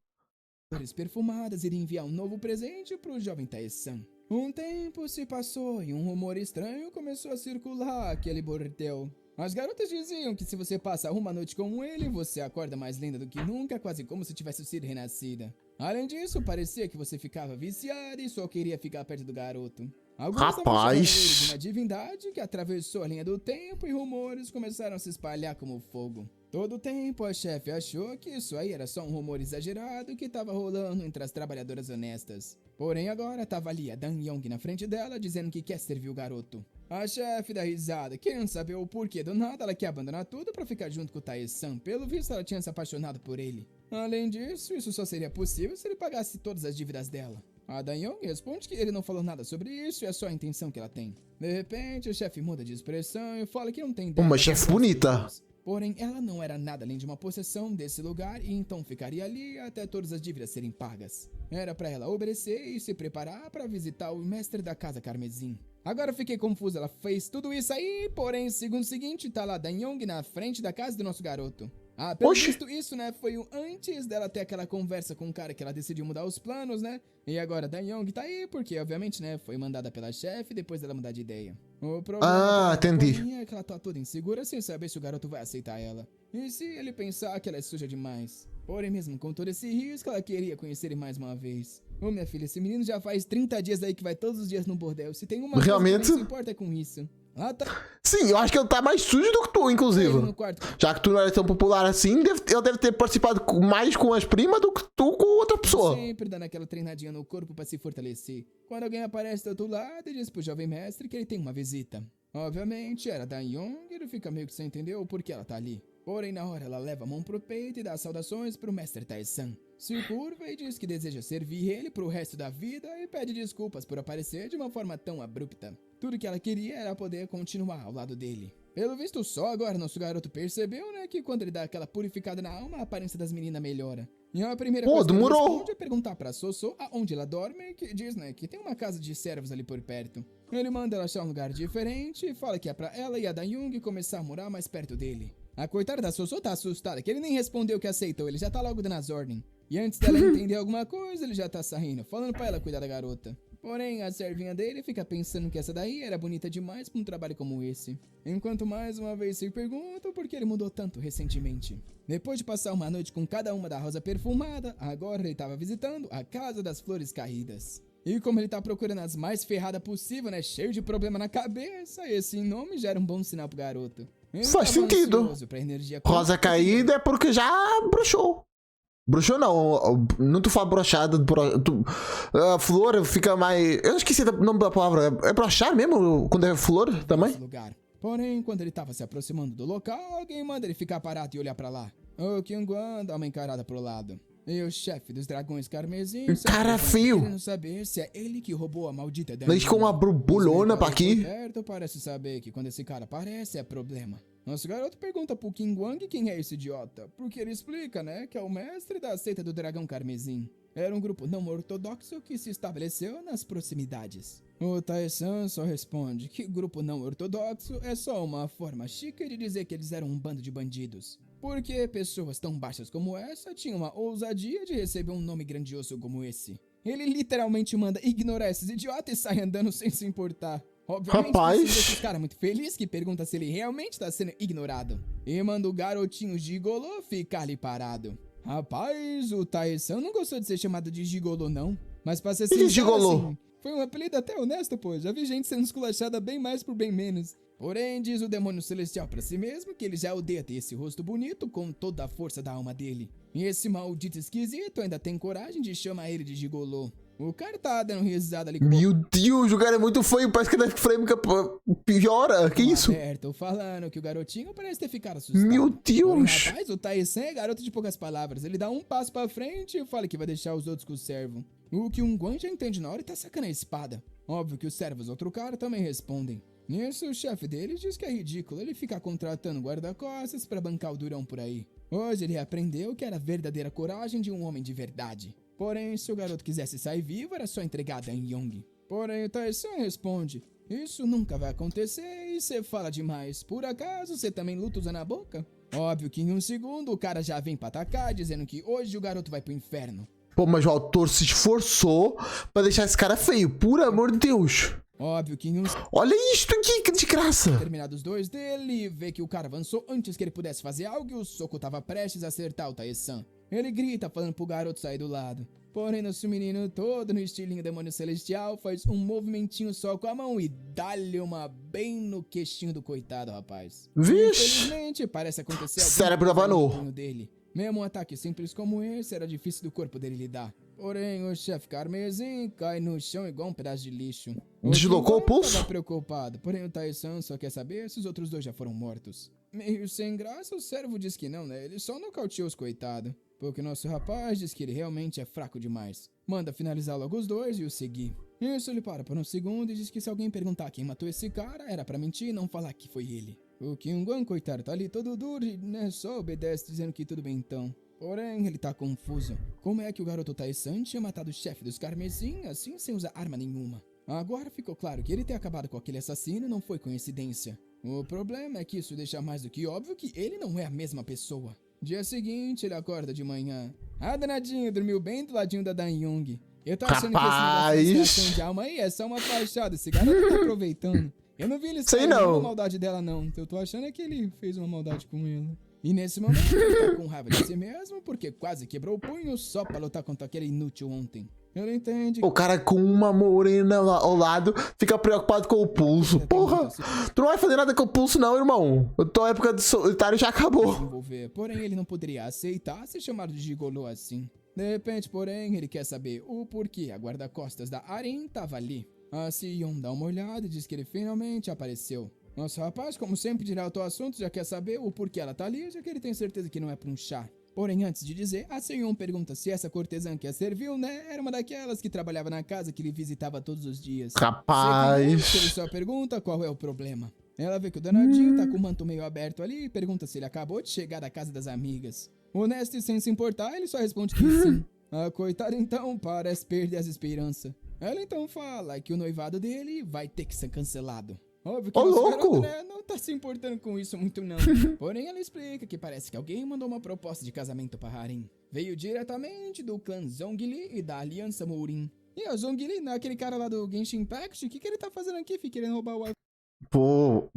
flores perfumadas iria enviar um novo presente pro jovem Tae-san. Um tempo se passou e um rumor estranho começou a circular aquele bordel. As garotas diziam que se você passa uma noite com ele, você acorda mais linda do que nunca, quase como se tivesse sido renascida. Além disso, parecia que você ficava viciada e só queria ficar perto do garoto. Alguns Rapaz. estavam chamando ele de uma divindade que atravessou a linha do tempo e rumores começaram a se espalhar como fogo. Todo o tempo, a chefe achou que isso aí era só um rumor exagerado que estava rolando entre as trabalhadoras honestas. Porém, agora estava ali a Dan-Young na frente dela, dizendo que quer servir o garoto. A chefe dá risada, querendo saber o porquê do nada ela quer abandonar tudo pra ficar junto com o Tae-san. Pelo visto, ela tinha se apaixonado por ele. Além disso, isso só seria possível se ele pagasse todas as dívidas dela. A Dan-Young responde que ele não falou nada sobre isso e é só a intenção que ela tem. De repente, o chefe muda de expressão e fala que não tem ideia. Uma chefe bonita. Porém, ela não era nada além de uma possessão desse lugar e então ficaria ali até todas as dívidas serem pagas. Era pra ela obedecer e se preparar pra visitar o mestre da casa Carmesim. Agora fiquei confusa, ela fez tudo isso aí, porém, segundo seguinte, tá lá Dan-Young na frente da casa do nosso garoto. Ah, pelo visto isso, né, foi o antes dela ter aquela conversa com o cara que ela decidiu mudar os planos, né? E agora Dan-Young tá aí porque, obviamente, né, foi mandada pela chefe depois dela mudar de ideia. O problema entendi. é que ela tá toda insegura sem saber se o garoto vai aceitar ela. E se ele pensar que ela é suja demais? Porém, mesmo com todo esse risco, ela queria conhecer ele mais uma vez. Ô, minha filha, esse menino já faz 30 dias aí que vai todos os dias no bordel. Se tem uma Realmente? coisa que não se importa é com isso. Ah, tá. Sim, eu acho que ele tá mais sujo do que tu, inclusive. No quarto. Já que tu não era tão popular assim, ele deve ter participado mais com as primas do que tu com outra pessoa. Sempre dando aquela treinadinha no corpo pra se fortalecer. Quando alguém aparece do outro lado, ele diz pro jovem mestre que ele tem uma visita. Obviamente, era Dan-Young, ele fica meio que sem entender o porquê ela tá ali. Porém, na hora, ela leva a mão pro peito e dá saudações pro mestre Tae-san. Se curva e diz que deseja servir ele pro resto da vida e pede desculpas por aparecer de uma forma tão abrupta. Tudo que ela queria era poder continuar ao lado dele. Pelo visto, só agora nosso garoto percebeu, né, que quando ele dá aquela purificada na alma, a aparência das meninas melhora. E a primeira coisa que ele demorou. responde é perguntar pra Soso aonde ela dorme, que diz, né, que tem uma casa de servos ali por perto. Ele manda ela achar um lugar diferente e fala que é pra ela e a Dan-Young começar a morar mais perto dele. A coitada da Soso tá assustada, que ele nem respondeu que aceitou, ele já tá logo dando as ordens. E antes dela entender alguma coisa, ele já tá saindo, falando pra ela cuidar da garota. Porém, a servinha dele fica pensando que essa daí era bonita demais pra um trabalho como esse. Enquanto mais uma vez se perguntam por que ele mudou tanto recentemente. Depois de passar uma noite com cada uma da rosa perfumada, agora ele tava visitando a Casa das Flores Caídas. E como ele tá procurando as mais ferradas possível, né, cheio de problema na cabeça, esse nome já era um bom sinal pro garoto. Ele Faz tava sentido. ansioso pra energia Rosa caída é porque já bruxou. Bruxou não tu fala brochada, a flor fica mais... Eu esqueci o nome da palavra, é brochar mesmo quando é flor também? lugar. Porém, quando ele tava se aproximando do local, alguém manda ele ficar parado e olhar pra lá. O Kyungwan dá uma encarada pro lado. E o chefe dos dragões carmesim... Cara feio. Querendo saber se é ele que roubou a maldita Mas com uma borbulhona pra aqui. Perto parece saber que quando esse cara aparece é problema. Nosso garoto pergunta pro Kyungwan quem é esse idiota, porque ele explica, né, que é o mestre da seita do dragão carmesim. Era um grupo não ortodoxo que se estabeleceu nas proximidades. O Tae-san só responde que grupo não ortodoxo é só uma forma chique de dizer que eles eram um bando de bandidos. Porque pessoas tão baixas como essa tinham a ousadia de receber um nome grandioso como esse. Ele literalmente manda ignorar esses idiotas e sai andando sem se importar. Obviamente, Rapaz. esse cara muito feliz que pergunta se ele realmente tá sendo ignorado. E manda o garotinho gigolô ficar ali parado. Rapaz, o Tae-san não gostou de ser chamado de gigolô, não. Mas pra ser Que sincero, gigolô? assim, foi um apelido até honesto, pô. Já vi gente sendo esculachada bem mais por bem menos. Porém, diz o demônio celestial pra si mesmo que ele já odeia ter esse rosto bonito com toda a força da alma dele. E esse maldito esquisito ainda tem coragem de chamar ele de gigolô. O cara tá dando risada ali com Meu Deus, o cara é muito feio. Parece que deve frame piora. Que isso? Tô falando que o garotinho parece ter ficado assustado. Meu Porém, Deus. rapaz, o Tae-san é garoto de poucas palavras. Ele dá um passo pra frente e fala que vai deixar os outros com o servo. O que um Guan já entende na hora e tá sacando a espada. Óbvio que os servos outro cara também respondem. Nisso, o chefe deles diz que é ridículo ele ficar contratando guarda-costas pra bancar o durão por aí. Hoje ele aprendeu que era a verdadeira coragem de um homem de verdade. Porém, se o garoto quisesse sair vivo, era só entregar Dan Young. Porém, o Tae-san responde: isso nunca vai acontecer e você fala demais. Por acaso você também luta usando a boca? Óbvio que em um segundo o cara já vem pra atacar, dizendo que hoje o garoto vai pro inferno. Pô, mas o autor se esforçou pra deixar esse cara feio. Por amor de Deus. Óbvio que em um Olha isto aqui, que desgraça. terminados dois dele, vê que o cara avançou antes que ele pudesse fazer algo e o soco tava prestes a acertar o Tae-san. Ele grita falando pro garoto sair do lado. Porém, nosso menino, todo no estilinho demônio celestial, faz um movimentinho só com a mão e dá-lhe uma bem no queixinho do coitado, rapaz. Vixe. Infelizmente, parece acontecer Cérebro coisa no abanou. punho dele. Mesmo um ataque simples como esse, era difícil do corpo dele lidar. Porém, o chefe Carmesim cai no chão igual um pedaço de lixo. Deslocou o Kiwan pulso? tava preocupado, porém o Tae-san só quer saber se os outros dois já foram mortos. Meio sem graça, o servo diz que não, né? Ele só nocauteou os coitados. Porque nosso rapaz diz que ele realmente é fraco demais. Manda finalizar logo os dois e o seguir. Isso ele para por um segundo e diz que se alguém perguntar quem matou esse cara, era pra mentir e não falar que foi ele. O Kyungwan, coitado, tá ali todo duro e né, só obedece dizendo que tudo bem então. Porém, ele tá confuso. Como é que o garoto Tae-san tinha matado o chefe dos Carmesim assim sem usar arma nenhuma? Agora ficou claro que ele ter acabado com aquele assassino não foi coincidência. O problema é que isso deixa mais do que óbvio que ele não é a mesma pessoa. Dia seguinte, ele acorda de manhã. Ah, danadinho, dormiu bem do ladinho da Dan Young. Eu tô achando que esse negócio de extração de alma aí é só uma fachada. Esse garoto tá aproveitando. Eu não vi ele Sei sair não. nenhuma maldade dela, não. Eu tô achando é que ele fez uma maldade com ela. E nesse momento, ele tá com raiva de si mesmo, porque quase quebrou o punho só pra lutar contra aquele inútil ontem. Ele entende O cara com uma morena ao lado fica preocupado com o pulso. Porra, tu não vai fazer nada com o pulso não, irmão. A tua época de solitário já acabou. desenvolver. Porém, ele não poderia aceitar ser chamado de gigolô assim. De repente, porém, ele quer saber o porquê a guarda-costas da Arin tava ali. A Sion dá uma olhada e diz que ele finalmente apareceu. Nosso rapaz, como sempre, direto ao assunto, já quer saber o porquê ela tá ali, já que ele tem certeza que não é pra um chá. Porém, antes de dizer, a Sion pergunta se essa cortesã que a serviu, né, era uma daquelas que trabalhava na casa que ele visitava todos os dias. Rapaz. Ele só pergunta qual é o problema. Ela vê que o danadinho tá com o manto meio aberto ali e pergunta se ele acabou de chegar da casa das amigas. Honesto e sem se importar, ele só responde que sim. A coitada então parece perder as esperanças. Ela então fala que o noivado dele vai ter que ser cancelado. Óbvio que Ô, nosso louco! garoto, né, não tá se importando com isso muito não. Porém, ela explica que parece que alguém mandou uma proposta de casamento pra Harin. Veio diretamente do clã Zhongli e da Aliança Mourin. E a Zhongli, né, aquele cara lá do Genshin Impact, o que ele tá fazendo aqui? Fica querendo roubar o Pô,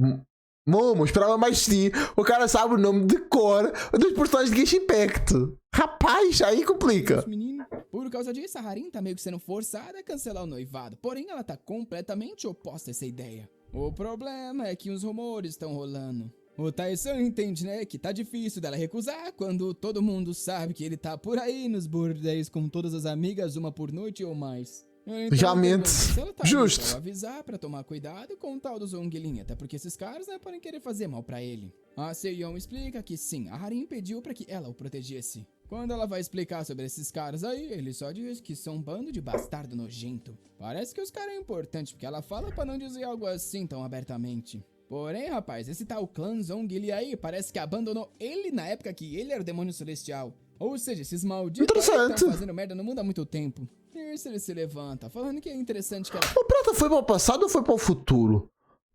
Momo, esperava mais de ti. O cara sabe o nome de cor dos personagens de Genshin Impact. Rapaz, aí complica. menino. Por causa disso, a Harin tá meio que sendo forçada a cancelar o noivado. Porém, ela tá completamente oposta a essa ideia. O problema é que os rumores estão rolando. O Tae-san entende, né, que tá difícil dela recusar quando todo mundo sabe que ele tá por aí nos bordéis com todas as amigas, uma por noite ou mais. Então, Realmente, se ela tá ali justo. pra eu avisar pra tomar cuidado com o tal do Zhongli, até porque esses caras, né, podem querer fazer mal pra ele. A Seiyon explica que sim, a Harin pediu pra que ela o protegesse. Quando ela vai explicar sobre esses caras aí, ele só diz que são um bando de bastardo nojento. Parece que os caras é importante, porque ela fala pra não dizer algo assim tão abertamente. Porém, rapaz, esse tal clã Zhongli aí parece que abandonou ele na época que ele era o demônio celestial. Ou seja, esses malditos Interessante. estão fazendo merda no mundo há muito tempo. E isso ele se levanta, falando que é interessante que ela O Prata foi para o passado ou foi para o futuro?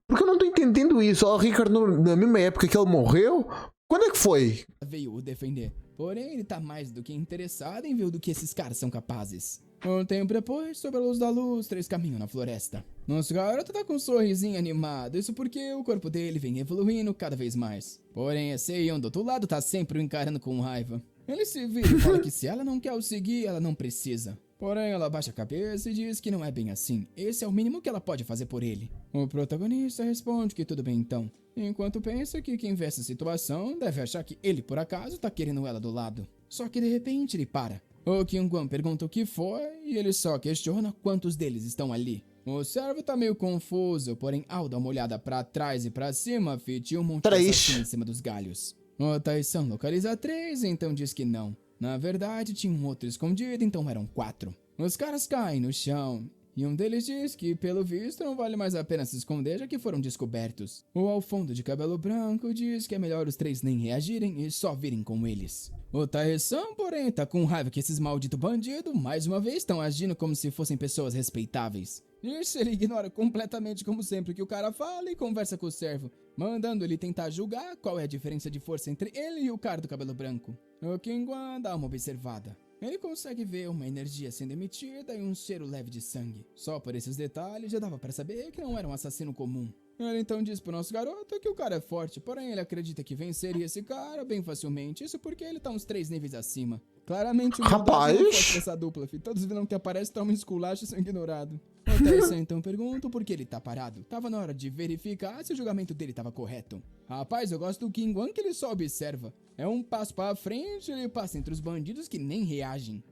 Porque eu não tô entendendo isso. Ó, o Ricardo, na mesma época que ele morreu, quando é que foi? veio o defender. Porém, ele tá mais do que interessado em ver do que esses caras são capazes. Um tempo depois, sob a luz da luz, 3 caminham na floresta. Nosso garoto tá com um sorrisinho animado, isso porque o corpo dele vem evoluindo cada vez mais. Porém, a Seiyon do outro lado tá sempre o encarando com raiva. Ele se vira e fala que se ela não quer o seguir, ela não precisa. Porém, ela baixa a cabeça e diz que não é bem assim. Esse é o mínimo que ela pode fazer por ele. O protagonista responde que tudo bem então, enquanto pensa que quem vê essa situação deve achar que ele, por acaso, tá querendo ela do lado. Só que de repente ele para. O Kyungwan pergunta o que foi e ele só questiona quantos deles estão ali. O servo tá meio confuso, porém ao dar uma olhada pra trás e pra cima, tinha um monte de assassino em cima dos galhos. O Tae-san localiza 3, então diz que não. Na verdade, tinha um outro escondido, então eram 4. Os caras caem no chão, e um deles diz que, pelo visto, não vale mais a pena se esconder, já que foram descobertos. O ao fundo de cabelo branco diz que é melhor os 3 nem reagirem e só virem com eles. O Tae-san, porém, tá com raiva que esses malditos bandidos, mais uma vez, estão agindo como se fossem pessoas respeitáveis. Isso ele ignora completamente como sempre que o cara fala e conversa com o servo, mandando ele tentar julgar qual é a diferença de força entre ele e o cara do cabelo branco. O Kyungwan dá uma observada. Ele consegue ver uma energia sendo emitida e um cheiro leve de sangue. Só por esses detalhes já dava pra saber que não era um assassino comum. Ele então diz pro nosso garoto que o cara é forte, porém ele acredita que venceria esse cara bem facilmente, isso porque ele tá uns 3 níveis acima. Claramente o Rapaz! não forte dessa dupla, filho. Todos os vilões que aparecem tomam esculacho e são ignorados. O Tae-san então pergunta por que ele tá parado. Tava na hora de verificar se o julgamento dele tava correto. Rapaz, eu gosto do Kyungwan que ele só observa. É um passo pra frente, ele passa entre os bandidos que nem reagem.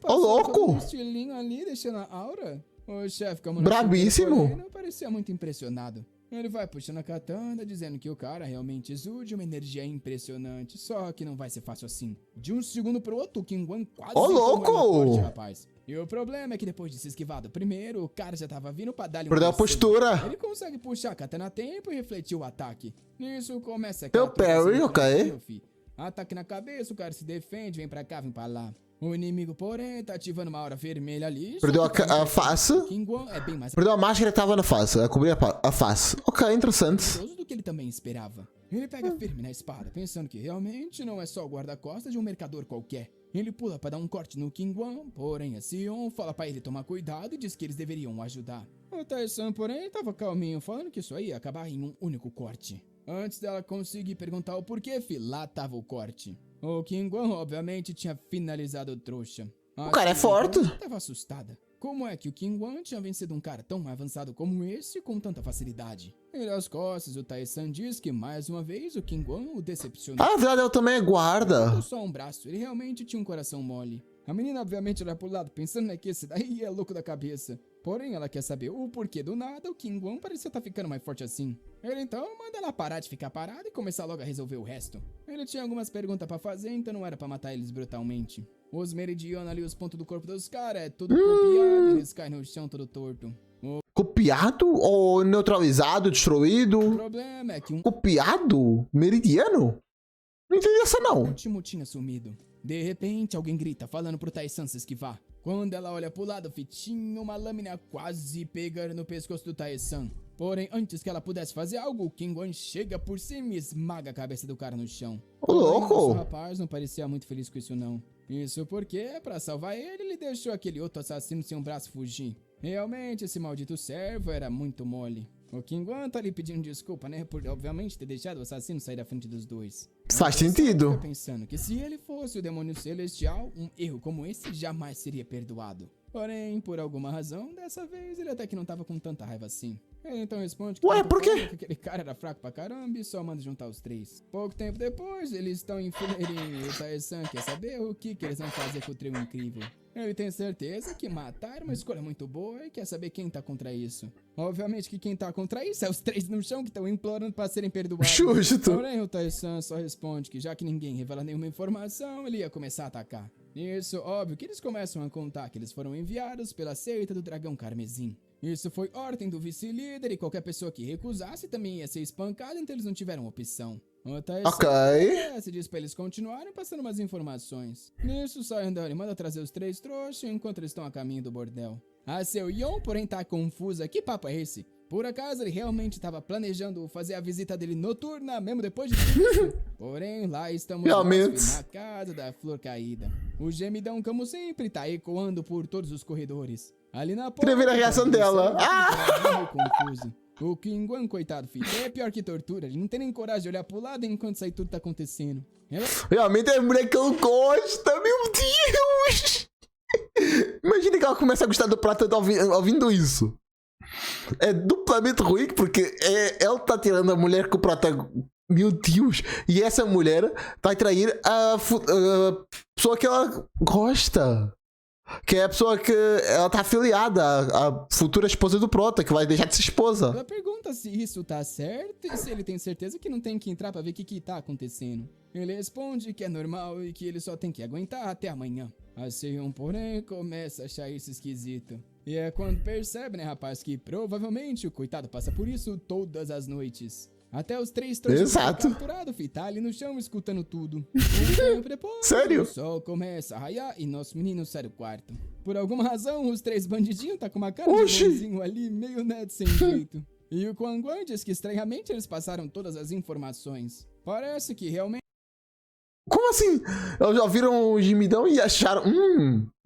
Louco! Um estilinho ali, deixando a aura. O chefe, como Brabíssimo! não parecia muito impressionado. Ele vai puxando a katana, dizendo que o cara realmente exude uma energia impressionante, só que não vai ser fácil assim. De um segundo pro outro, o Kyungwan quase louco! tomou ele forte, rapaz. E o problema é que depois de se esquivar do primeiro, o cara já tava vindo pra dar-lhe um Perdeu a terceiro. postura. Ele consegue puxar a katana a tempo e refletir o ataque. Nisso começa Deu aquela parry, trocação ok. fi. Ataque na cabeça, o cara se defende, vem pra cá, vem pra lá. O inimigo, porém, tá ativando uma aura vermelha ali. Perdeu só que tá a face. O Kyungwan é bem mais Perdeu a máscara que tava na face, a cobrir a face. Ok, interessante. poderoso do que ele também esperava. Ele pega firme na espada, pensando que realmente não é só o guarda-costas de um mercador qualquer. Ele pula pra dar um corte no Kyungwan, porém a Sion fala pra ele tomar cuidado e diz que eles deveriam o ajudar. O Tae-san, porém, tava calminho, falando que isso aí ia acabar em um único corte. Antes dela conseguir perguntar o porquê, lá tava o corte. O Kyungwan, obviamente, tinha finalizado o trouxa. O cara é forte. Tava assustada. Como é que o Kyungwan tinha vencido um cara tão avançado como esse com tanta facilidade? Ele às costas, o Tae-san diz que mais uma vez o Kyungwan o decepcionou. Ah, na verdade, eu também é guarda. Só um braço, ele realmente tinha um coração mole. A menina obviamente olha pro lado, pensando que esse daí é louco da cabeça. Porém, ela quer saber o porquê do nada o Kyungwan parecia estar ficando mais forte assim. Ele então manda ela parar de ficar parada e começar logo a resolver o resto. Ele tinha algumas perguntas pra fazer, então não era pra matar eles brutalmente. Os meridianos ali, os pontos do corpo dos caras, é tudo copiado, eles caem no chão todo torto. Copiado ou neutralizado, O destruído? problema é que um Copiado? Meridiano? Não entendi essa não. último tinha sumido. De repente, alguém grita, falando pro Tae-san se esquivar. Quando ela olha pro lado, tinha uma lâmina quase pegando no pescoço do Tae-san. Porém, antes que ela pudesse fazer algo, o Kyungwan chega por cima e esmaga a cabeça do cara no chão. Ô, louco! O rapaz não parecia muito feliz com isso não. Isso porque, pra salvar ele deixou aquele outro assassino sem um braço fugir. Realmente, esse maldito servo era muito mole. O Kyungwan tá ali pedindo desculpa, né? Por, obviamente, ter deixado o assassino sair da frente dos dois. Faz Mas ele sentido. fica pensando que se ele fosse o demônio celestial, um erro como esse jamais seria perdoado. Porém, por alguma razão, dessa vez ele até que não tava com tanta raiva assim. Ele então responde que Ué, tanto por quê? fala que aquele cara era fraco pra caramba e só manda juntar os 3. Pouco tempo depois, eles estão em fileirinho e o Tae-san quer saber o que eles vão fazer com o trio incrível. Ele tem certeza que matar é uma escolha muito boa e quer saber quem tá contra isso. Obviamente que quem tá contra isso é os 3 no chão que estão implorando pra serem perdoados. Justo. Porém, o Tae-san só responde que já que ninguém revela nenhuma informação, ele ia começar a atacar. Isso, óbvio que eles começam a contar que eles foram enviados pela seita do Dragão Carmesim. Isso foi ordem do vice-líder e qualquer pessoa que recusasse também ia ser espancada, então eles não tiveram opção. O Tae-san Ok. se diz pra eles continuarem passando umas informações. Nisso, sai andando e manda trazer os 3 trouxas enquanto eles estão a caminho do bordel. A seu Yon, porém, tá confusa. Que papo é esse? Por acaso, ele realmente estava planejando fazer a visita dele noturna, mesmo depois de tudo isso? Porém, lá estamos Realmente. nós, na casa da flor caída. O gemidão, como sempre, tá ecoando por todos os corredores. Ali na porta... Queria ver a reação dela. Ah! Confuso. O Qingguan, coitado, filho, é pior que tortura. Ele não tem nem coragem de olhar pro lado enquanto isso aí tudo tá acontecendo. Ela... Realmente é a mulher que eu gosto, meu Deus! Imagina que ela começa a gostar do Prata ouvindo isso. É duplamente ruim, porque ela tá tirando a mulher que o Prata... Meu Deus! E essa mulher vai trair a pessoa que ela gosta. Que é a pessoa que ela tá afiliada, a futura esposa do Prota, que vai deixar de ser esposa. Ela pergunta se isso tá certo e se ele tem certeza que não tem que entrar pra ver o que tá acontecendo. Ele responde que é normal e que ele só tem que aguentar até amanhã. A Seiyun, porém, começa a achar isso esquisito. E é quando percebe, né, rapaz, que provavelmente o coitado passa por isso todas as noites. Até os 3 trouxas capturados, fi, tá ali no chão escutando tudo. Um tempo depois, Sério? o sol começa a raiar e nosso menino sai do quarto. Por alguma razão, os 3 bandidinhos tá com uma cara de bonzinho ali, meio neto sem jeito. E o Qingguan diz que estranhamente eles passaram todas as informações. Parece que realmente... Como assim? Eles já viram o gemidão e acharam,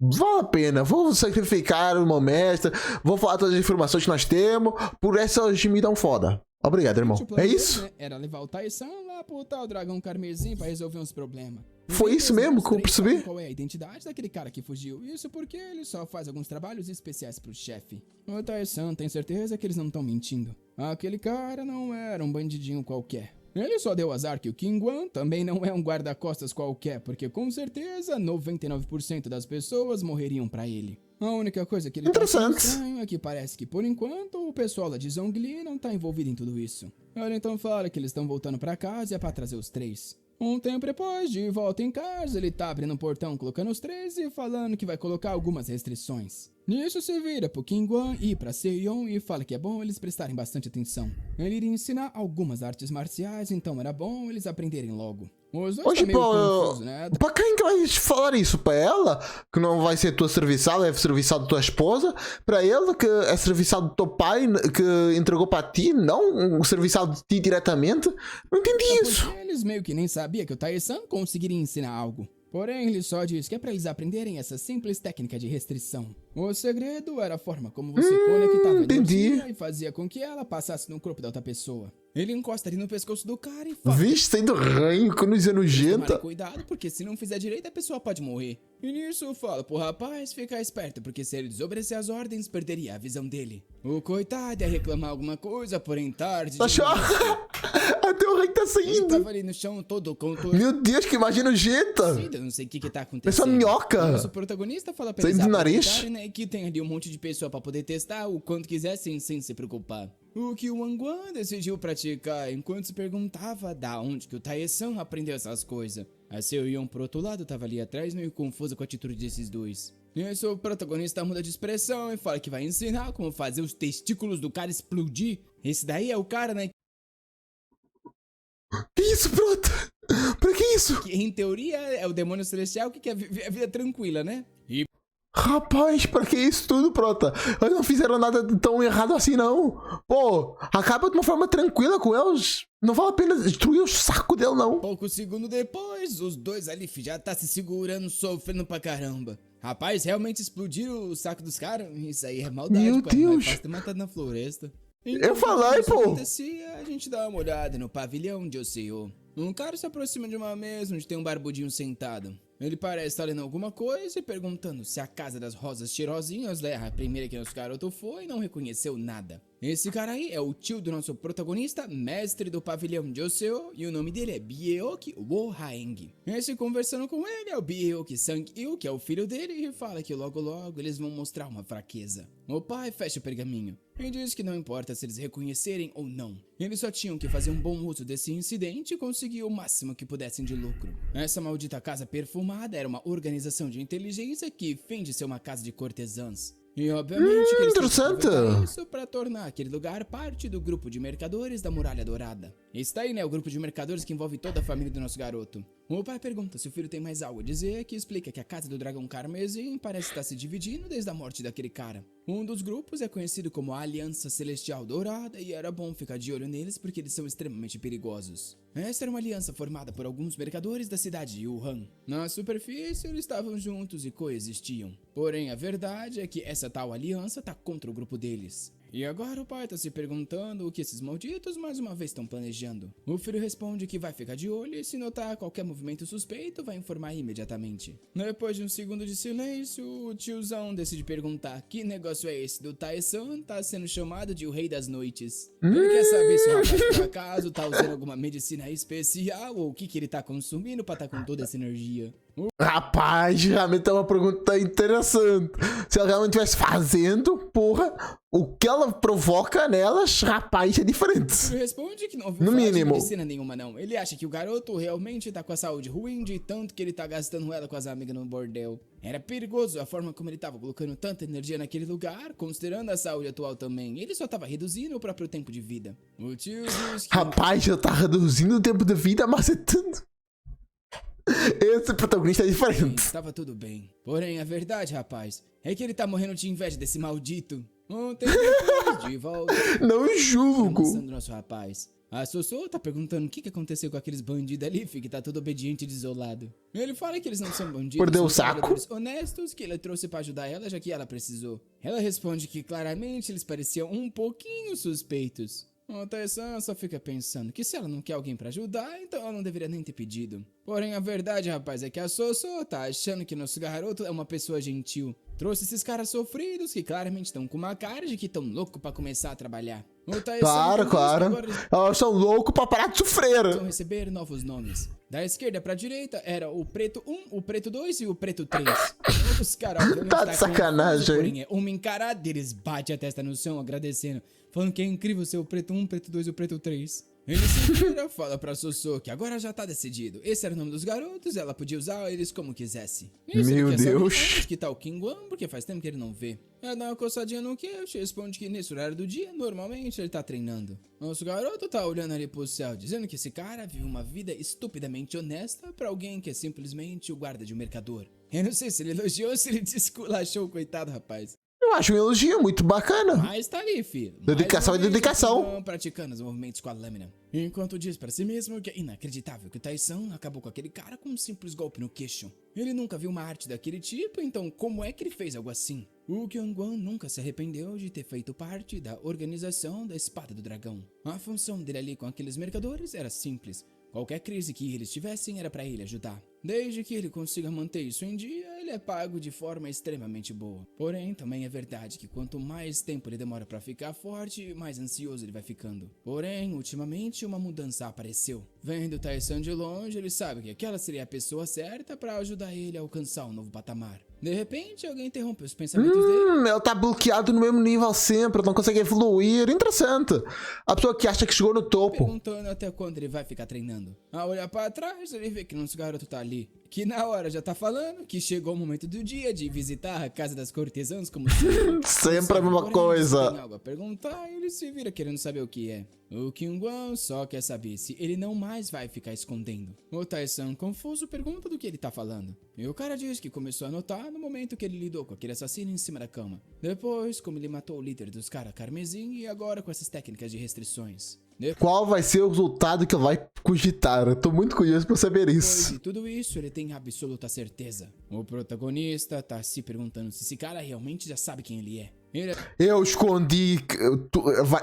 vale a pena, vou sacrificar o meu mestre, vou falar todas as informações que nós temos por essa gemidão foda. Obrigado, irmão. É isso? Né, era levar o Tai-san lá pro tal dragão carmesim pra resolver uns problemas. Foi isso mesmo que eu percebi? Qual é a identidade daquele cara que fugiu? Isso porque ele só faz alguns trabalhos especiais pro chefe. O Tai-san tem certeza que eles não estão mentindo. Aquele cara não era um bandidinho qualquer. Ele só deu azar que o Qingguan também não é um guarda-costas qualquer, porque com certeza 99% das pessoas morreriam pra ele. A única coisa que ele tá achando estranho é que parece que, por enquanto, o pessoal lá de Zhongli não tá envolvido em tudo isso. Ele então fala que eles estão voltando pra casa e é pra trazer os 3. Um tempo depois, de volta em casa, ele tá abrindo o portão, colocando os 3 e falando que vai colocar algumas restrições. Nisso se vira pro Qingguan e pra Seiyun e fala que é bom eles prestarem bastante atenção. Ele iria ensinar algumas artes marciais, então era bom eles aprenderem logo. Os dois tá meio confuso, né? Pra quem que vai falar isso? Pra ela, que não vai ser tua serviçal, é serviçal da tua esposa? Pra ele, que é serviçal do teu pai, que entregou pra ti? Não o serviçal de ti diretamente? Não entendi isso. Eles meio que nem sabiam que o Tai-san conseguiria ensinar algo. Porém, ele só diz que é pra eles aprenderem essa simples técnica de restrição. O segredo era a forma como você conectava a energia e fazia com que ela passasse no corpo da outra pessoa. Ele encosta ali no pescoço do cara e fala... Vixe, saindo ranho, quando é nojenta. Cuidado, porque se não fizer direito, a pessoa pode morrer. E nisso fala pro rapaz ficar esperto, porque se ele desobedecer as ordens, perderia a visão dele. O coitado ia reclamar alguma coisa, porém tarde... Até o rei tá saindo. Ele tava ali no chão todo Meu Deus, que imagem nojenta. Eu não sei o que tá acontecendo. Essa minhoca. O nosso protagonista fala pra eles né, que tem ali um monte de pessoa pra poder testar o quanto quiser sem se preocupar. O que o Qingguan decidiu praticar enquanto se perguntava da onde que o Tai-san aprendeu essas coisas. A Seiyun, por outro lado, tava ali atrás meio confusa com a atitude desses dois. Nisso, o protagonista muda de expressão e fala que vai ensinar como fazer os testículos do cara explodir. Esse daí é o cara, né? Que isso, Prota? Pra que isso? Que em teoria é o demônio celestial que quer a vida tranquila, né? E... Rapaz, pra que isso tudo, Prota? Eles não fizeram nada tão errado assim, não. Pô, acaba de uma forma tranquila com eles. Não vale a pena destruir o saco dele, não. Pouco segundo depois, os dois ali já tá se segurando, sofrendo pra caramba. Rapaz, realmente explodiram o saco dos caras? Isso aí é maldade, meu Deus. Fácil ter matado na floresta. Então, eu falei, pô. Acontecia, a gente dá uma olhada no pavilhão de Oseo. Um cara se aproxima de uma mesa onde tem um barbudinho sentado. Ele parece estar lendo alguma coisa e perguntando se a casa das rosas cheirosinhas, né, a primeira que nosso garoto foi, não reconheceu nada. Esse cara aí é o tio do nosso protagonista, mestre do pavilhão de Oseo, e o nome dele é Byeoki Wohaeng. Esse conversando com ele é o Byeoki Sang-il, que é o filho dele, e fala que logo eles vão mostrar uma fraqueza. O pai fecha o pergaminho e diz que não importa se eles reconhecerem ou não. Eles só tinham que fazer um bom uso desse incidente e conseguir o máximo que pudessem de lucro. Essa maldita casa perfumada era uma organização de inteligência que finge ser uma casa de cortesãs. E obviamente que eles interessante. Isso para tornar aquele lugar parte do grupo de mercadores da Muralha Dourada. Está aí, né, o grupo de mercadores que envolve toda a família do nosso garoto. O pai pergunta se o filho tem mais algo a dizer, que explica que a casa do dragão carmesim parece estar se dividindo desde a morte daquele cara. Um dos grupos é conhecido como a Aliança Celestial Dourada e era bom ficar de olho neles porque eles são extremamente perigosos. Essa era uma aliança formada por alguns mercadores da cidade de Wuhan. Na superfície, eles estavam juntos e coexistiam. Porém, a verdade é que essa tal aliança tá contra o grupo deles. E agora o pai tá se perguntando o que esses malditos mais uma vez estão planejando. O filho responde que vai ficar de olho e se notar qualquer movimento suspeito vai informar imediatamente. Depois de um segundo de silêncio, o tiozão decide perguntar que negócio é esse do Tai-san tá sendo chamado de o rei das noites. Ele quer saber se o rapaz por acaso tá usando alguma medicina especial ou o que ele tá consumindo pra tá com toda essa energia. Rapaz, realmente é uma pergunta interessante. Se ela realmente estivesse fazendo, porra, o que ela provoca nelas, rapaz, é diferente. Ele responde que não ouviu No falar mínimo. de medicina nenhuma não. Ele acha que o garoto realmente tá com a saúde ruim de tanto que ele tá gastando ela com as amigas no bordel. Era perigoso a forma como ele tava colocando tanta energia naquele lugar, considerando a saúde atual também. Ele só tava reduzindo o próprio tempo de vida. O tio diz que... Rapaz, já tá reduzindo o tempo de vida, mas é tanto. Esse protagonista é diferente. Tava tudo bem. Porém, a verdade, rapaz, é que ele tá morrendo de inveja desse maldito. Ontem depois, de volta, Não julgo. amassando nosso rapaz. A Sossô tá perguntando o que aconteceu com aqueles bandidos ali, que tá todo obediente e desolado. Ele fala que eles não são bandidos, Perdeu são o saco. trabalhadores honestos que ele trouxe pra ajudar ela, já que ela precisou. Ela responde que claramente eles pareciam um pouquinho suspeitos. O Tai-san só fica pensando que se ela não quer alguém pra ajudar, então ela não deveria nem ter pedido. Porém, a verdade, rapaz, é que a Sossô tá achando que nosso garoto é uma pessoa gentil. Trouxe esses caras sofridos que claramente estão com uma cara de que tão louco pra começar a trabalhar. O Tai-san Claro, diz que claro. agora eles Elas são loucos pra parar de sofrer. vão receber novos nomes. Da esquerda pra direita era o Preto 1, o Preto 2 e o Preto 3. Os caras obviamente Tá de sacanagem. porém é uma encarada, eles batem a testa no chão agradecendo, falando que é incrível ser o Preto 1, o Preto 2 e o Preto 3. Ele se vira, fala pra Sossô que agora já tá decidido. Esse era o nome dos garotos, ela podia usar eles como quisesse. Isso, ele Meu quer saber Deus. onde que tá o Kingwan, porque faz tempo que ele não vê. Ela dá uma coçadinha no queixo e responde que nesse horário do dia, normalmente ele tá treinando. Nosso garoto tá olhando ali pro céu, dizendo que esse cara vive uma vida estupidamente honesta pra alguém que é simplesmente o guarda de um mercador. Eu não sei se ele elogiou ou se ele desculachou o coitado, rapaz. Eu acho um elogio muito bacana. Mas tá ali, filho. Dedicação Mais é uma vez, dedicação. o Kingwan praticando os movimentos com a lâmina. Enquanto diz pra si mesmo que é inacreditável que o Tai-san acabou com aquele cara com um simples golpe no queixo. Ele nunca viu uma arte daquele tipo, então como é que ele fez algo assim? O Kingwan nunca se arrependeu de ter feito parte da organização da Espada do Dragão. A função dele ali com aqueles mercadores era simples. Qualquer crise que eles tivessem era pra ele ajudar. Desde que ele consiga manter isso em dia, ele é pago de forma extremamente boa. Porém, também é verdade que quanto mais tempo ele demora pra ficar forte, mais ansioso ele vai ficando. Porém, ultimamente uma mudança apareceu. Vendo Tai-san de longe, ele sabe que aquela seria a pessoa certa pra ajudar ele a alcançar um novo patamar. De repente, alguém interrompe os pensamentos dele. Ele tá bloqueado no mesmo nível sempre, não consegue evoluir. Interessante. A pessoa que acha que chegou no topo. Perguntando até quando ele vai ficar treinando. Ao olhar pra trás, ele vê que nosso garoto tá ali. Que na hora já tá falando que chegou o momento do dia de visitar a casa das cortesãs como sempre. Sempre a mesma Porém, coisa. se tem algo a perguntar, ele se vira querendo saber o que é. O Kingwan só quer saber se ele não mais vai ficar escondendo. O Tai-san, confuso, pergunta do que ele tá falando. E o cara diz que começou a notar no momento que ele lidou com aquele assassino em cima da cama. Depois, como ele matou o líder dos caras carmesim e agora com essas técnicas de restrições. Qual vai ser o resultado que ele vai cogitar? Eu tô muito curioso pra saber Depois isso. de tudo isso, ele tem absoluta certeza. O protagonista tá se perguntando se esse cara realmente já sabe quem ele é. Eu escondi.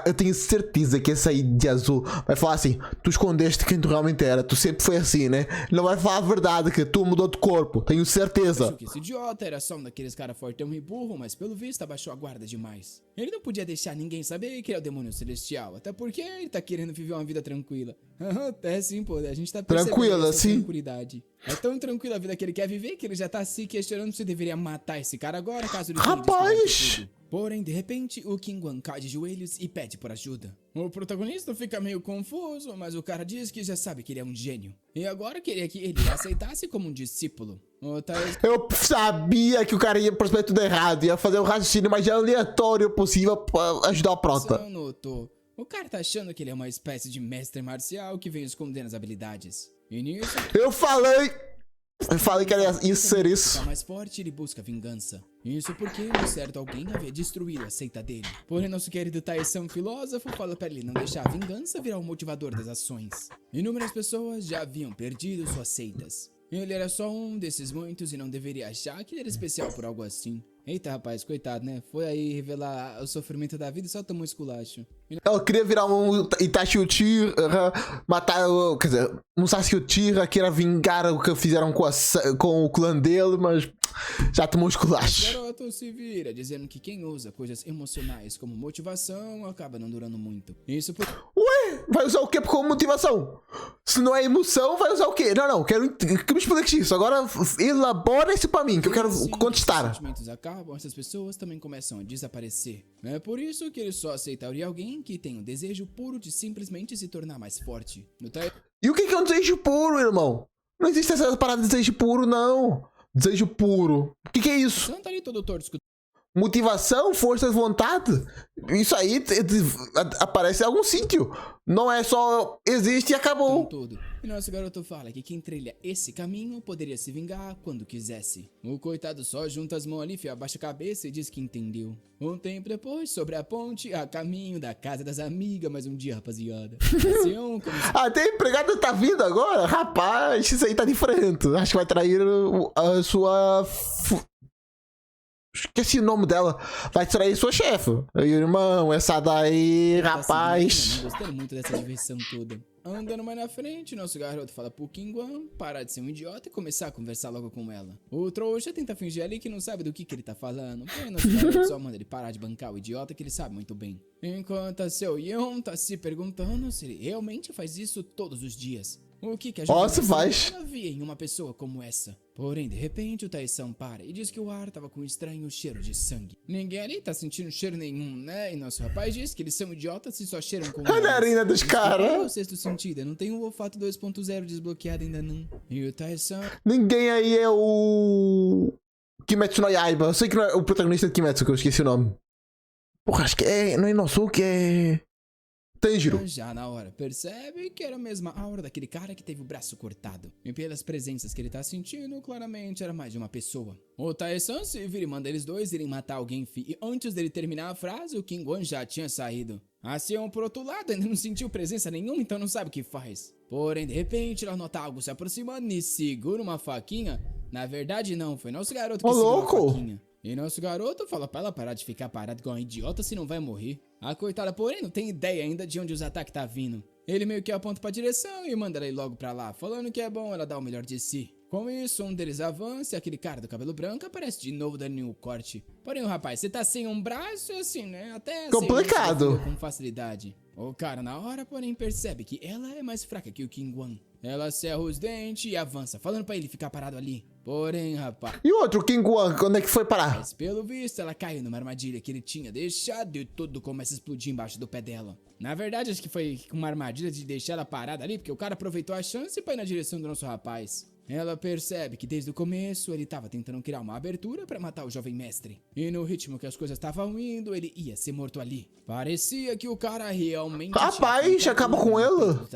Eu tenho certeza que esse aí de azul vai falar assim: tu escondeste quem tu realmente era, tu sempre foi assim, né? Não vai falar a verdade, que tu mudou de corpo, tenho certeza. Achou que esse idiota era só um daqueles caras fortão e burro, mas pelo visto abaixou a guarda demais. Ele não podia deixar ninguém saber que ele é o demônio celestial, até porque ele tá querendo viver uma vida tranquila. É sim, pô, a gente tá percebendo Tranquila, essa sim. tranquilidade. É tão tranquila a vida que ele quer viver que ele já tá se questionando se deveria matar esse cara agora, caso ele Rapaz! Porém, de repente, o Kingwan cai de joelhos e pede por ajuda. O protagonista fica meio confuso, mas o cara diz que já sabe que ele é um gênio. E agora queria que ele aceitasse como um discípulo. Eu sabia que o cara ia prosperar tudo errado, ia fazer o raciocínio mais aleatório possível pra ajudar o prota. Notou. O cara tá achando que ele é uma espécie de mestre marcial que vem escondendo as habilidades. E nisso... Eu falei que era isso ser isso. Tá mais forte, ele busca vingança. Isso porque um certo alguém havia destruído a seita dele. Porém, nosso querido Tai-san filósofo fala pra ele não deixar a vingança virar o motivador das ações. Inúmeras pessoas já haviam perdido suas seitas. Ele era só um desses muitos e não deveria achar que ele era especial por algo assim. Eita, rapaz, coitado, né? Foi aí revelar o sofrimento da vida e só tomou esculacho. Ela queria virar um Itachi Uchiha, matar, quer dizer, um Sasuke Uchiha, queria vingar o que fizeram com o clã dele, mas já tomou os O culachos. garoto se vira, dizendo que quem usa coisas emocionais como motivação acaba não durando muito. Isso por... Ué, vai usar o que como motivação? Se não é emoção, vai usar o quê? Não, quero que me explique isso. Agora elabora isso pra mim, que eu quero Assim que os contestar. sentimentos acabam, essas pessoas também começam a desaparecer. É por isso que ele só aceitaria alguém que tem o desejo puro de simplesmente se tornar mais forte. E o que é um desejo puro, irmão? Não existe essa parada de desejo puro, não. Desejo puro. O que é isso? Não tá ali todo torto escutando Motivação, força de vontade. Isso aí aparece em algum sítio. Não é só existe e acabou. tudo. E nosso garoto fala que quem trilha esse caminho poderia se vingar quando quisesse. O coitado só junta as mãos ali, abaixa a cabeça e diz que entendeu. Um tempo depois, sobre a ponte, a caminho da casa das amigas, mais um dia, rapaziada. Até a empregada tá vindo agora? Rapaz, isso aí tá diferente. Acho que vai trair a sua... Esqueci o nome dela. Vai trair sua chefe. Irmão, essa daí, rapaz. Não gostei muito dessa diversão toda. Andando mais na frente, nosso garoto fala pro Kingwan parar de ser um idiota e começar a conversar logo com ela. O trouxa tenta fingir ali que não sabe do que ele tá falando, porém nosso garoto só manda ele parar de bancar o idiota que ele sabe muito bem. Enquanto a seu Yeon tá se perguntando se ele realmente faz isso todos os dias. O que a Nossa, faz. havia em uma pessoa como essa? Porém, de repente, o Tae-san para e diz que o ar tava com um estranho cheiro de sangue. Ninguém ali tá sentindo cheiro nenhum, né? E nosso rapaz diz que eles são idiotas e só cheiram com A narina dos caras. É o sexto sentido, eu não tenho o olfato 2.0 desbloqueado ainda não. E o Tae-san... Ninguém aí é o... Kimetsu no Yaiba. Eu sei que não é o protagonista de Kimetsu, que eu esqueci o nome. Porra, acho que é... Não é Inosuke, é... Tanjiro. Já na hora, percebe que era a mesma aura daquele cara que teve o braço cortado. E pelas presenças que ele tá sentindo, claramente era mais de uma pessoa. O Tae-san se vira e manda eles dois irem matar alguém, e antes dele terminar a frase, o Kingwan já tinha saído. A Seon, por outro lado, ainda não sentiu presença nenhuma, então não sabe o que faz. Porém, de repente, ela nota algo se aproximando e segura uma faquinha. Na verdade, não, foi nosso garoto que segurou a faquinha. E nosso garoto fala pra ela parar de ficar parado igual um idiota, senão vai morrer. A coitada, porém, não tem ideia ainda de onde os ataques tá vindo. Ele meio que aponta pra direção e manda ela ir logo pra lá, falando que é bom ela dar o melhor de si. Com isso, um deles avança e aquele cara do cabelo branco aparece de novo dando o corte. Porém, o rapaz, você tá sem um braço, assim, né? Até complicado. Com facilidade. O cara, na hora, porém, percebe que ela é mais fraca que o Kingwan. Ela cerra os dentes e avança, falando pra ele ficar parado ali. Porém, rapaz... E o outro, Kingwan, quando é que foi parar? Mas pelo visto, ela caiu numa armadilha que ele tinha deixado e tudo começa a explodir embaixo do pé dela. Na verdade, acho que foi uma armadilha de deixar ela parada ali, porque o cara aproveitou a chance pra ir na direção do nosso rapaz. Ela percebe que desde o começo ele estava tentando criar uma abertura para matar o jovem mestre. E no ritmo que as coisas estavam indo, ele ia ser morto ali. Parecia que o cara realmente... Rapaz, acaba com ela.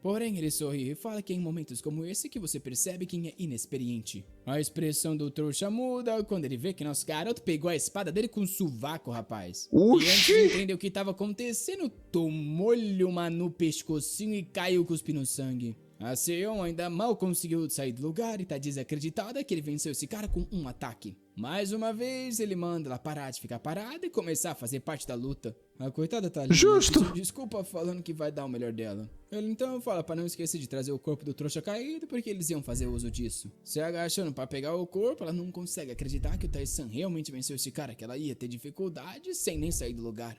Porém, ele sorri e fala que é em momentos como esse que você percebe quem é inexperiente. A expressão do trouxa muda quando ele vê que nosso garoto pegou a espada dele com um sovaco, rapaz. Oxi. E antes de entender o que estava acontecendo, tomou-lhe uma no pescocinho e caiu cuspindo sangue. A Seon ainda mal conseguiu sair do lugar e tá desacreditada que ele venceu esse cara com um ataque. Mais uma vez, ele manda ela parar de ficar parada e começar a fazer parte da luta. A coitada tá ali. Justo. Desculpa falando que vai dar o melhor dela. Ele então fala pra não esquecer de trazer o corpo do trouxa caído porque eles iam fazer uso disso. Se agachando pra pegar o corpo, ela não consegue acreditar que o Tae-san realmente venceu esse cara, que ela ia ter dificuldade sem nem sair do lugar.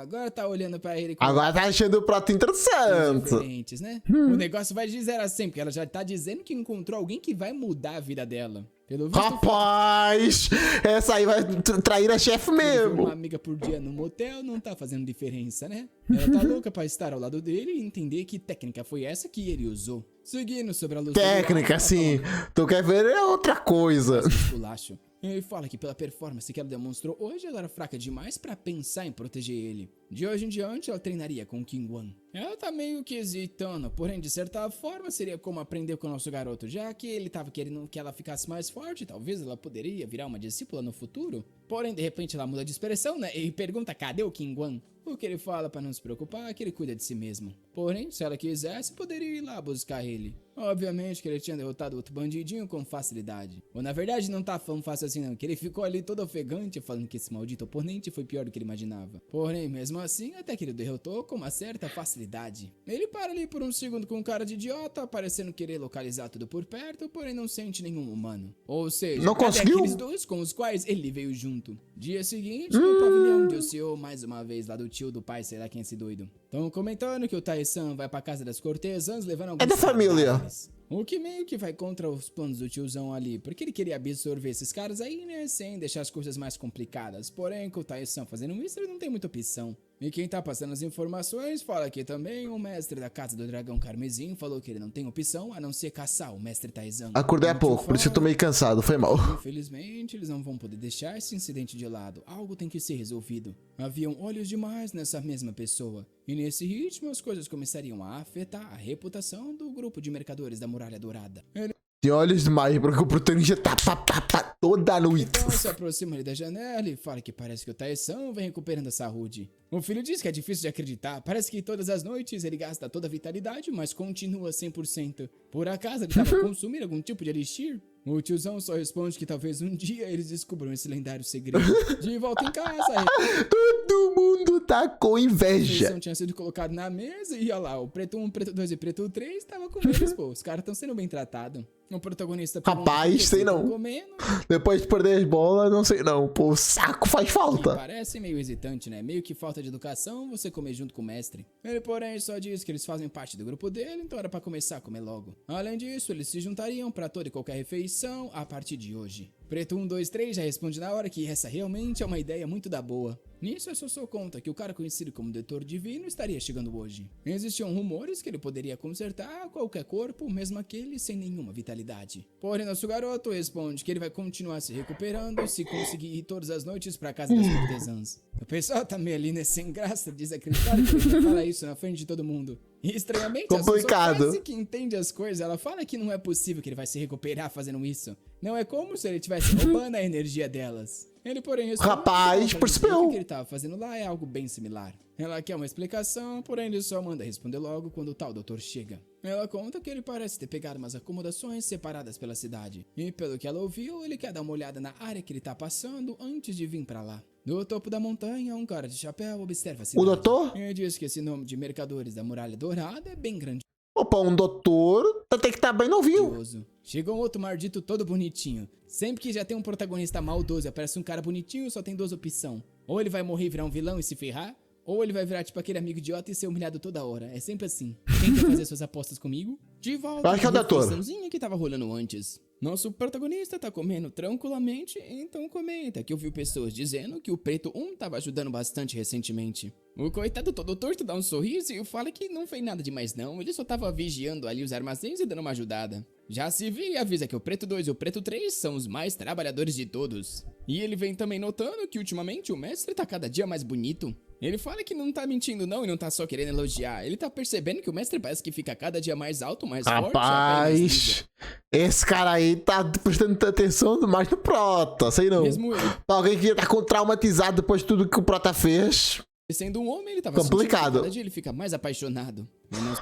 Agora tá olhando pra ele com... Agora tá achando o prato interessante. Diferentes, né? O negócio vai de 0 a 100, porque ela já tá dizendo que encontrou alguém que vai mudar a vida dela. Pelo visto, rapaz, essa aí vai trair a chefe mesmo. Uma amiga por dia no motel não tá fazendo diferença, né? Ela tá louca pra estar ao lado dele e entender que técnica foi essa que ele usou. Seguindo sobre a luz... Técnica, sim. Tu quer ver é outra coisa. Ele fala que pela performance que ela demonstrou hoje, ela era fraca demais pra pensar em proteger ele. De hoje em diante, ela treinaria com o Kingwan. Ela tá meio que hesitando, porém, de certa forma, seria como aprender com o nosso garoto, já que ele tava querendo que ela ficasse mais forte, talvez ela poderia virar uma discípula no futuro. Porém, de repente, ela muda de expressão, né, e pergunta cadê o Kingwan? O que ele fala pra não se preocupar é que ele cuida de si mesmo. Porém, se ela quisesse, poderia ir lá buscar ele. Obviamente que ele tinha derrotado outro bandidinho com facilidade. Ou na verdade não tá tão fácil assim não, que ele ficou ali todo ofegante falando que esse maldito oponente foi pior do que ele imaginava. Porém, mesmo assim, até que ele derrotou com uma certa facilidade. Ele para ali por um segundo com um cara de idiota, parecendo querer localizar tudo por perto, porém não sente nenhum humano. Ou seja, não cadê conseguiu? aqueles dois com os quais ele veio junto? Dia seguinte, no pavilhão de Ocio, mais uma vez lá do tio do pai, sei lá quem é esse doido. Estão comentando que o Tai-san vai pra casa das cortesãs levando alguns... É da família. cadáveres. O que meio que vai contra os planos do tiozão ali, porque ele queria absorver esses caras aí, né, sem deixar as coisas mais complicadas. Porém, com o Tai-san fazendo isso, ele não tem muita opção. E quem tá passando as informações fala que também o mestre da Casa do Dragão Carmesim falou que ele não tem opção a não ser caçar o mestre Taizan. Acordei há pouco, por isso eu tô meio cansado, foi mal. Infelizmente, eles não vão poder deixar esse incidente de lado. Algo tem que ser resolvido. Haviam olhos demais nessa mesma pessoa. E nesse ritmo, as coisas começariam a afetar a reputação do grupo de mercadores da Muralha Dourada. Tem olhos demais, porque o protagonista tá toda noite. Então se aproxima ali da janela e fala que parece que o Tai-san vem recuperando a saúde. O filho diz que é difícil de acreditar. Parece que todas as noites ele gasta toda a vitalidade, mas continua 100%. Por acaso ele estava consumindo algum tipo de elixir? O tiozão só responde que talvez um dia eles descubram esse lendário segredo. De volta em casa, Todo mundo tá com a inveja. refeição tinha sido colocado na mesa e olha lá, o preto 1, preto 2 e preto 3 tava com eles, pô. Os caras estão sendo bem tratados. O protagonista... Rapaz, sei não. Comendo. Depois de perder as bolas, não sei não. Pô, o saco faz falta. Parece meio hesitante, né? Meio que falta de educação você comer junto com o mestre. Ele, porém, só diz que eles fazem parte do grupo dele, então era pra começar a comer logo. Além disso, eles se juntariam pra toda e qualquer refeição a partir de hoje. Preto 1, 2, 3 já responde na hora que essa realmente é uma ideia muito da boa. Nisso, a Sossô conta que o cara conhecido como Doutor Divino estaria chegando hoje. Existiam rumores que ele poderia consertar qualquer corpo, mesmo aquele sem nenhuma vitalidade. Porém, nosso garoto responde que ele vai continuar se recuperando se conseguir ir todas as noites pra casa das cortesãs. O pessoal tá meio ali, né, sem graça, desacreditado que ele vai falar isso na frente de todo mundo. E estranhamente, a Sossô parece que entende as coisas. Ela fala que não é possível que ele vai se recuperar fazendo isso. Não é como se ele estivesse roubando a energia delas. Ele, porém, rapaz, percebeu. O que ele tava fazendo lá é algo bem similar. Ela quer uma explicação, porém ele só manda responder logo quando o tal doutor chega. Ela conta que ele parece ter pegado umas acomodações separadas pela cidade. E pelo que ela ouviu, ele quer dar uma olhada na área que ele tá passando antes de vir pra lá. No topo da montanha, um cara de chapéu observa a cidade. O doutor? E diz que esse nome de mercadores da Muralha Dourada é bem grande. Opa, um doutor tem que estar bem novinho. Chegou um outro maldito todo bonitinho. Sempre que já tem um protagonista maldoso e aparece um cara bonitinho, só tem duas opções. Ou ele vai morrer e virar um vilão e se ferrar, ou ele vai virar tipo aquele amigo idiota e ser humilhado toda hora. É sempre assim. Quem quer fazer suas apostas comigo? De volta acho que é o doutor. Que tava rolando antes. Nosso protagonista tá comendo tranquilamente, então comenta que ouviu pessoas dizendo que o Preto 1 tava ajudando bastante recentemente. O coitado todo torto dá um sorriso e fala que não fez nada demais não, ele só tava vigiando ali os armazéns e dando uma ajudada. Já se vê e avisa que o Preto 2 e o Preto 3 são os mais trabalhadores de todos. E ele vem também notando que ultimamente o mestre tá cada dia mais bonito. Ele fala que não tá mentindo não e não tá só querendo elogiar. Ele tá percebendo que o mestre parece que fica cada dia mais alto, mais forte. Rapaz, esse cara aí tá prestando atenção mais no Prota, sei não. Mesmo ele. Alguém que tá traumatizado depois de tudo que o Prota fez. Sendo um homem, ele tava complicado. Cada dia ele fica mais apaixonado.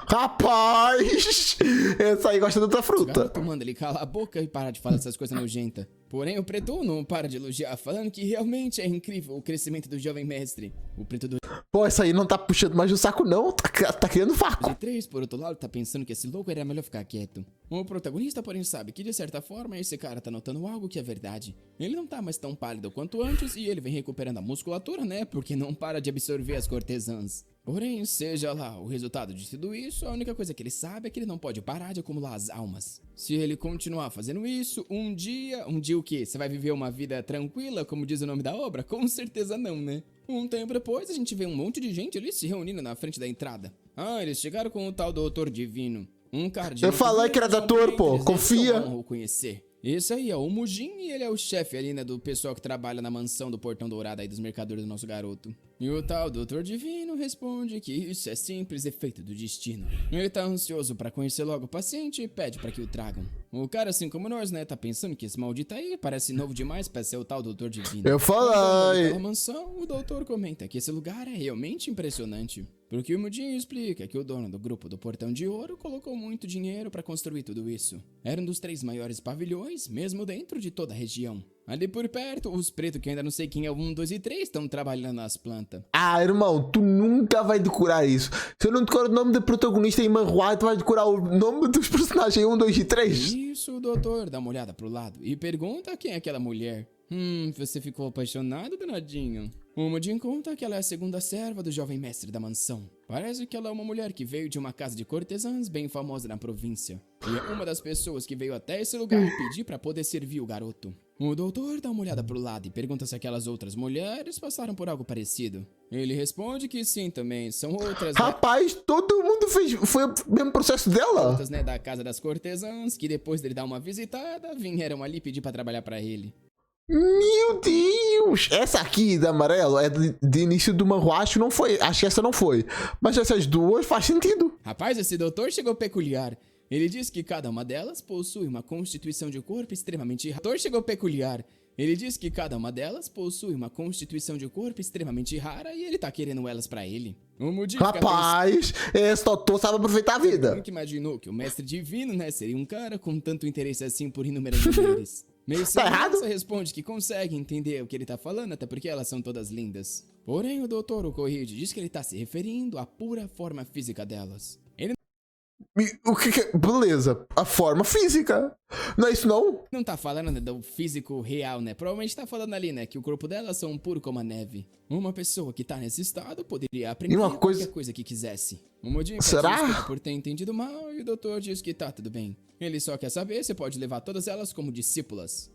Rapaz, esse aí gosta de outra fruta. O manda ele calar a boca e parar de falar essas coisas nojentas. Porém, o Preto não para de elogiar, falando que realmente é incrível o crescimento do jovem mestre. O Preto 2 Pô, essa aí não tá puxando mais o saco não, tá criando vácuo. E 3, por outro lado, tá pensando que esse louco era melhor ficar quieto. O protagonista, porém, sabe que de certa forma esse cara tá notando algo que é verdade. Ele não tá mais tão pálido quanto antes e ele vem recuperando a musculatura, né? Porque não para de absorver as cortesãs. Porém, seja lá o resultado de tudo isso, a única coisa que ele sabe é que ele não pode parar de acumular as almas. Se ele continuar fazendo isso, um dia o quê? Você vai viver uma vida tranquila, como diz o nome da obra? Com certeza não, né? Um tempo depois, a gente vê um monte de gente ali se reunindo na frente da entrada. Ah, eles chegaram com o tal Doutor Divino. Um cara de... Eu falei que era doutor, pô, confia. Vão conhecer. Esse aí é o Mujin e ele é o chefe ali, né, do pessoal que trabalha na mansão do Portão Dourado aí dos mercadores do nosso garoto. E o tal Doutor Divino responde que isso é simples efeito do destino. Ele tá ansioso pra conhecer logo o paciente e pede pra que o tragam. O cara, assim como nós, né, tá pensando que esse maldito aí parece novo demais pra ser o tal Doutor Divino. Eu Quando falei. ele pela mansão, o doutor comenta que esse lugar é realmente impressionante. Porque o Mudinho explica que o dono do grupo do Portão de Ouro colocou muito dinheiro pra construir tudo isso. Era um dos 3 maiores pavilhões, mesmo dentro de toda a região. Ali por perto, os pretos, que ainda não sei quem é o 1, 2 e 3, estão trabalhando nas plantas. Ah, irmão, tu nunca vai decorar isso. Se eu não decoro o nome do protagonista em manhua, tu vai decorar o nome dos personagens 1, 2 e 3? Isso, o doutor dá uma olhada pro lado e pergunta quem é aquela mulher. Você ficou apaixonado, danadinho? O Mudinho conta que ela é a segunda serva do jovem mestre da mansão. Parece que ela é uma mulher que veio de uma casa de cortesãs bem famosa na província. E é uma das pessoas que veio até esse lugar pedir pra poder servir o garoto. O doutor dá uma olhada pro lado e pergunta se aquelas outras mulheres passaram por algo parecido. Ele responde que sim também, são outras... Rapaz, todo mundo foi o mesmo processo dela. Outras, né, da casa das cortesãs, que depois dele dar uma visitada, vieram ali pedir pra trabalhar pra ele. Meu Deus! Essa aqui da amarelo é de início do manhua, acho que não foi. Acho que essa não foi. Mas essas duas faz sentido. Rapaz, esse doutor chegou peculiar. Ele diz que cada uma delas possui uma constituição de corpo extremamente rara. Doutor chegou peculiar. Ele diz que cada uma delas possui uma constituição de corpo extremamente rara e ele tá querendo elas pra ele. O Mudinho Rapaz, esse doutor sabe aproveitar a vida. nunca imaginou que o mestre divino, né, seria um cara com tanto interesse assim por inúmeras mulheres. Meio sem errado? graça responde que consegue entender o que ele tá falando, até porque elas são todas lindas. Porém, o doutor o corrige diz que ele tá se referindo à pura forma física delas. Ele O que é? Beleza, a forma física. Não é isso não? não tá falando, né, do físico real, né? Provavelmente tá falando ali, né, que o corpo delas são puro como a neve. Uma pessoa que tá nesse estado poderia aprender E uma coisa- qualquer coisa que quisesse. O Mudinho pede Será? desculpa por ter entendido mal e o doutor diz que tá tudo bem. Ele só quer saber se pode levar todas elas como discípulas.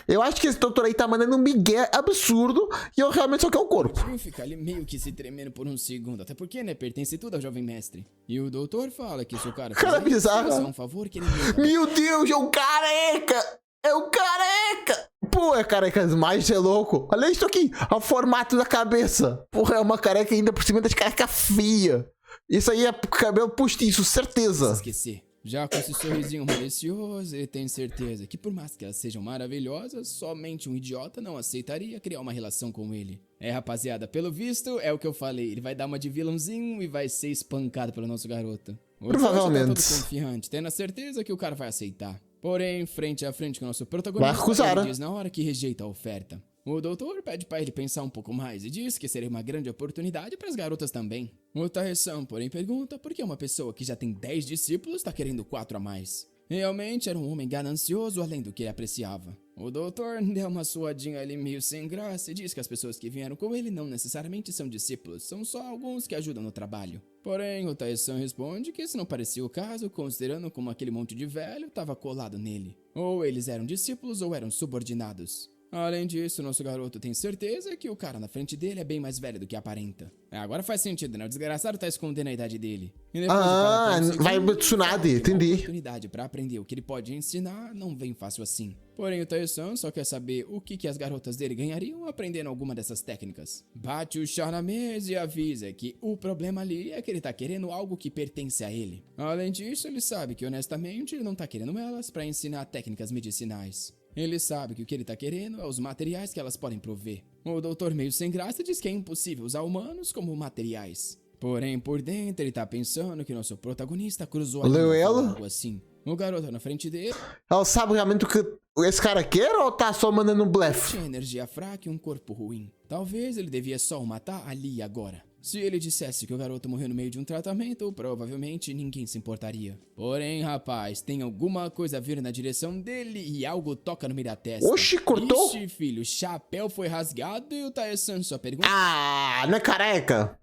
Eu acho que esse doutor aí tá mandando um migué absurdo e eu realmente só quero o corpo. O fica ali meio que se tremendo por um segundo, até porque, né, pertence tudo ao jovem mestre. E o doutor fala que se o cara Cara fizer isso, bizarro. é um favor que ele mesmo. Meu Deus, é um careca! É um careca! Pô, é careca demais, você é louco. Olha isso aqui, o formato da cabeça. Porra, é uma careca ainda por cima das careca feia. Isso aí é cabelo postiço, certeza. Esquecer. Já com esse sorrisinho malicioso, ele tem certeza que por mais que elas sejam maravilhosas, somente um idiota não aceitaria criar uma relação com ele. É, rapaziada, pelo visto, é o que eu falei, ele vai dar uma de vilãozinho e vai ser espancado pelo nosso garoto. O Provavelmente. Jorge tá todo confiante, tendo a certeza que o cara vai aceitar. Porém, frente a frente com o nosso protagonista, Vai recusar, ele né? diz na hora que rejeita a oferta. O doutor pede pra ele pensar um pouco mais e diz que seria uma grande oportunidade para as garotas também. O Tae-san, porém, pergunta por que uma pessoa que já tem 10 discípulos tá querendo 4 a mais. Realmente era um homem ganancioso além do que ele apreciava. O doutor deu uma suadinha ali meio sem graça e diz que as pessoas que vieram com ele não necessariamente são discípulos, são só alguns que ajudam no trabalho. Porém, o Tae-san responde que isso não parecia o caso, considerando como aquele monte de velho estava colado nele. Ou eles eram discípulos ou eram subordinados. Além disso, nosso garoto tem certeza que o cara na frente dele é bem mais velho do que aparenta. Agora faz sentido, né? O desgraçado tá escondendo a idade dele. E depois de parar por um vai segundo, Tsunade, uma entendi. oportunidade pra aprender o que ele pode ensinar não vem fácil assim. Porém, o Tae-san só quer saber o que as garotas dele ganhariam aprendendo alguma dessas técnicas. Bate o chá na mesa e avisa que o problema ali é que ele tá querendo algo que pertence a ele. Além disso, ele sabe que honestamente ele não tá querendo elas pra ensinar técnicas medicinais. Ele sabe que o que ele tá querendo é os materiais que elas podem prover. O doutor meio sem graça diz que é impossível usar humanos como materiais. Porém, por dentro, ele tá pensando que nosso protagonista cruzou a Leu linha, ela? algo assim. O garoto na frente dele Ela sabe realmente o que esse cara quer ou tá só mandando um blefe? tinha energia fraca e um corpo ruim. Talvez ele devia só o matar ali e agora. Se ele dissesse que o garoto morreu no meio de um tratamento, provavelmente ninguém se importaria. Porém, rapaz, tem alguma coisa vindo na direção dele e algo toca no meio da testa. Oxi, cortou? Ixi, filho, o chapéu foi rasgado e o Tae-san só pergunta Ah, não é careca?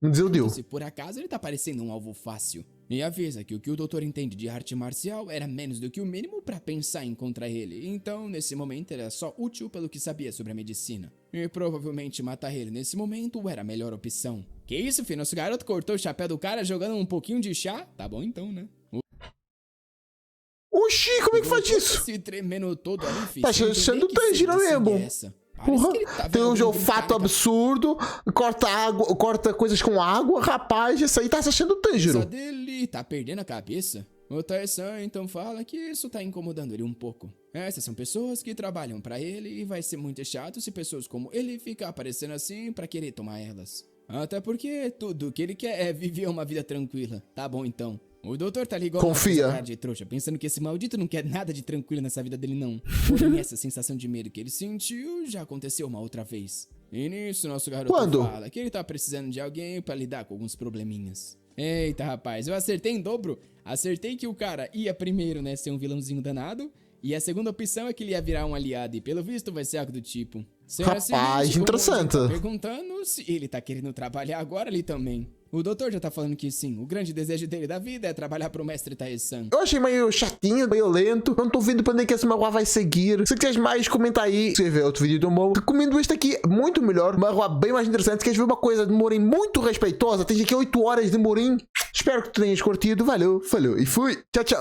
Me desiludiu. se por acaso ele tá parecendo um alvo fácil. E avisa que o que o doutor entende de arte marcial era menos do que o mínimo pra pensar em contra ele. Então, nesse momento, ele era só útil pelo que sabia sobre a medicina. E provavelmente matar ele nesse momento era a melhor opção. Que isso, filho? Nosso garoto cortou o chapéu do cara jogando um pouquinho de chá? Tá bom então, né? Oxi, como é que faz isso? Se tremendo todo ali, filho. Tá sem achando entender que tangira sangue mesmo. é essa. Parece que ele tá Tem vendo um algum olfato cara absurdo, corta água, corta coisas com água, rapaz, isso aí tá se achando cabeça Tanjiro. dele, tá perdendo a cabeça. O Tarzan então fala que isso tá incomodando ele um pouco. Essas são pessoas que trabalham pra ele e vai ser muito chato se pessoas como ele ficar aparecendo assim pra querer tomar elas. Até porque tudo que ele quer é viver uma vida tranquila. Tá bom então. O doutor tá ali igual Confia. uma cara de trouxa, pensando que esse maldito não quer nada de tranquilo nessa vida dele não. Porém, essa sensação de medo que ele sentiu já aconteceu uma outra vez. E nisso, nosso garoto Quando? fala que ele tá precisando de alguém pra lidar com alguns probleminhas. Eita, rapaz, eu acertei em dobro. Acertei que o cara ia primeiro, né, ser um vilãozinho danado. E a segunda opção é que ele ia virar um aliado. E pelo visto vai ser algo do tipo. Rapaz, interessante. Tá perguntando se ele tá querendo trabalhar agora ali também. O doutor já tá falando que sim, o grande desejo dele da vida é trabalhar pro mestre Tae-san. Eu achei meio chatinho, meio lento. Não tô vendo pra onde é que esse manhwa vai seguir. Se quiseres mais, comenta aí. Se ver outro vídeo do Mo. Recomendo este aqui, muito melhor. Manhwa bem mais interessante. Se queres ver uma coisa de Morin muito respeitosa, tens aqui 8 horas de Morin. Espero que tu tenhas curtido. Valeu, falou e fui. Tchau, tchau.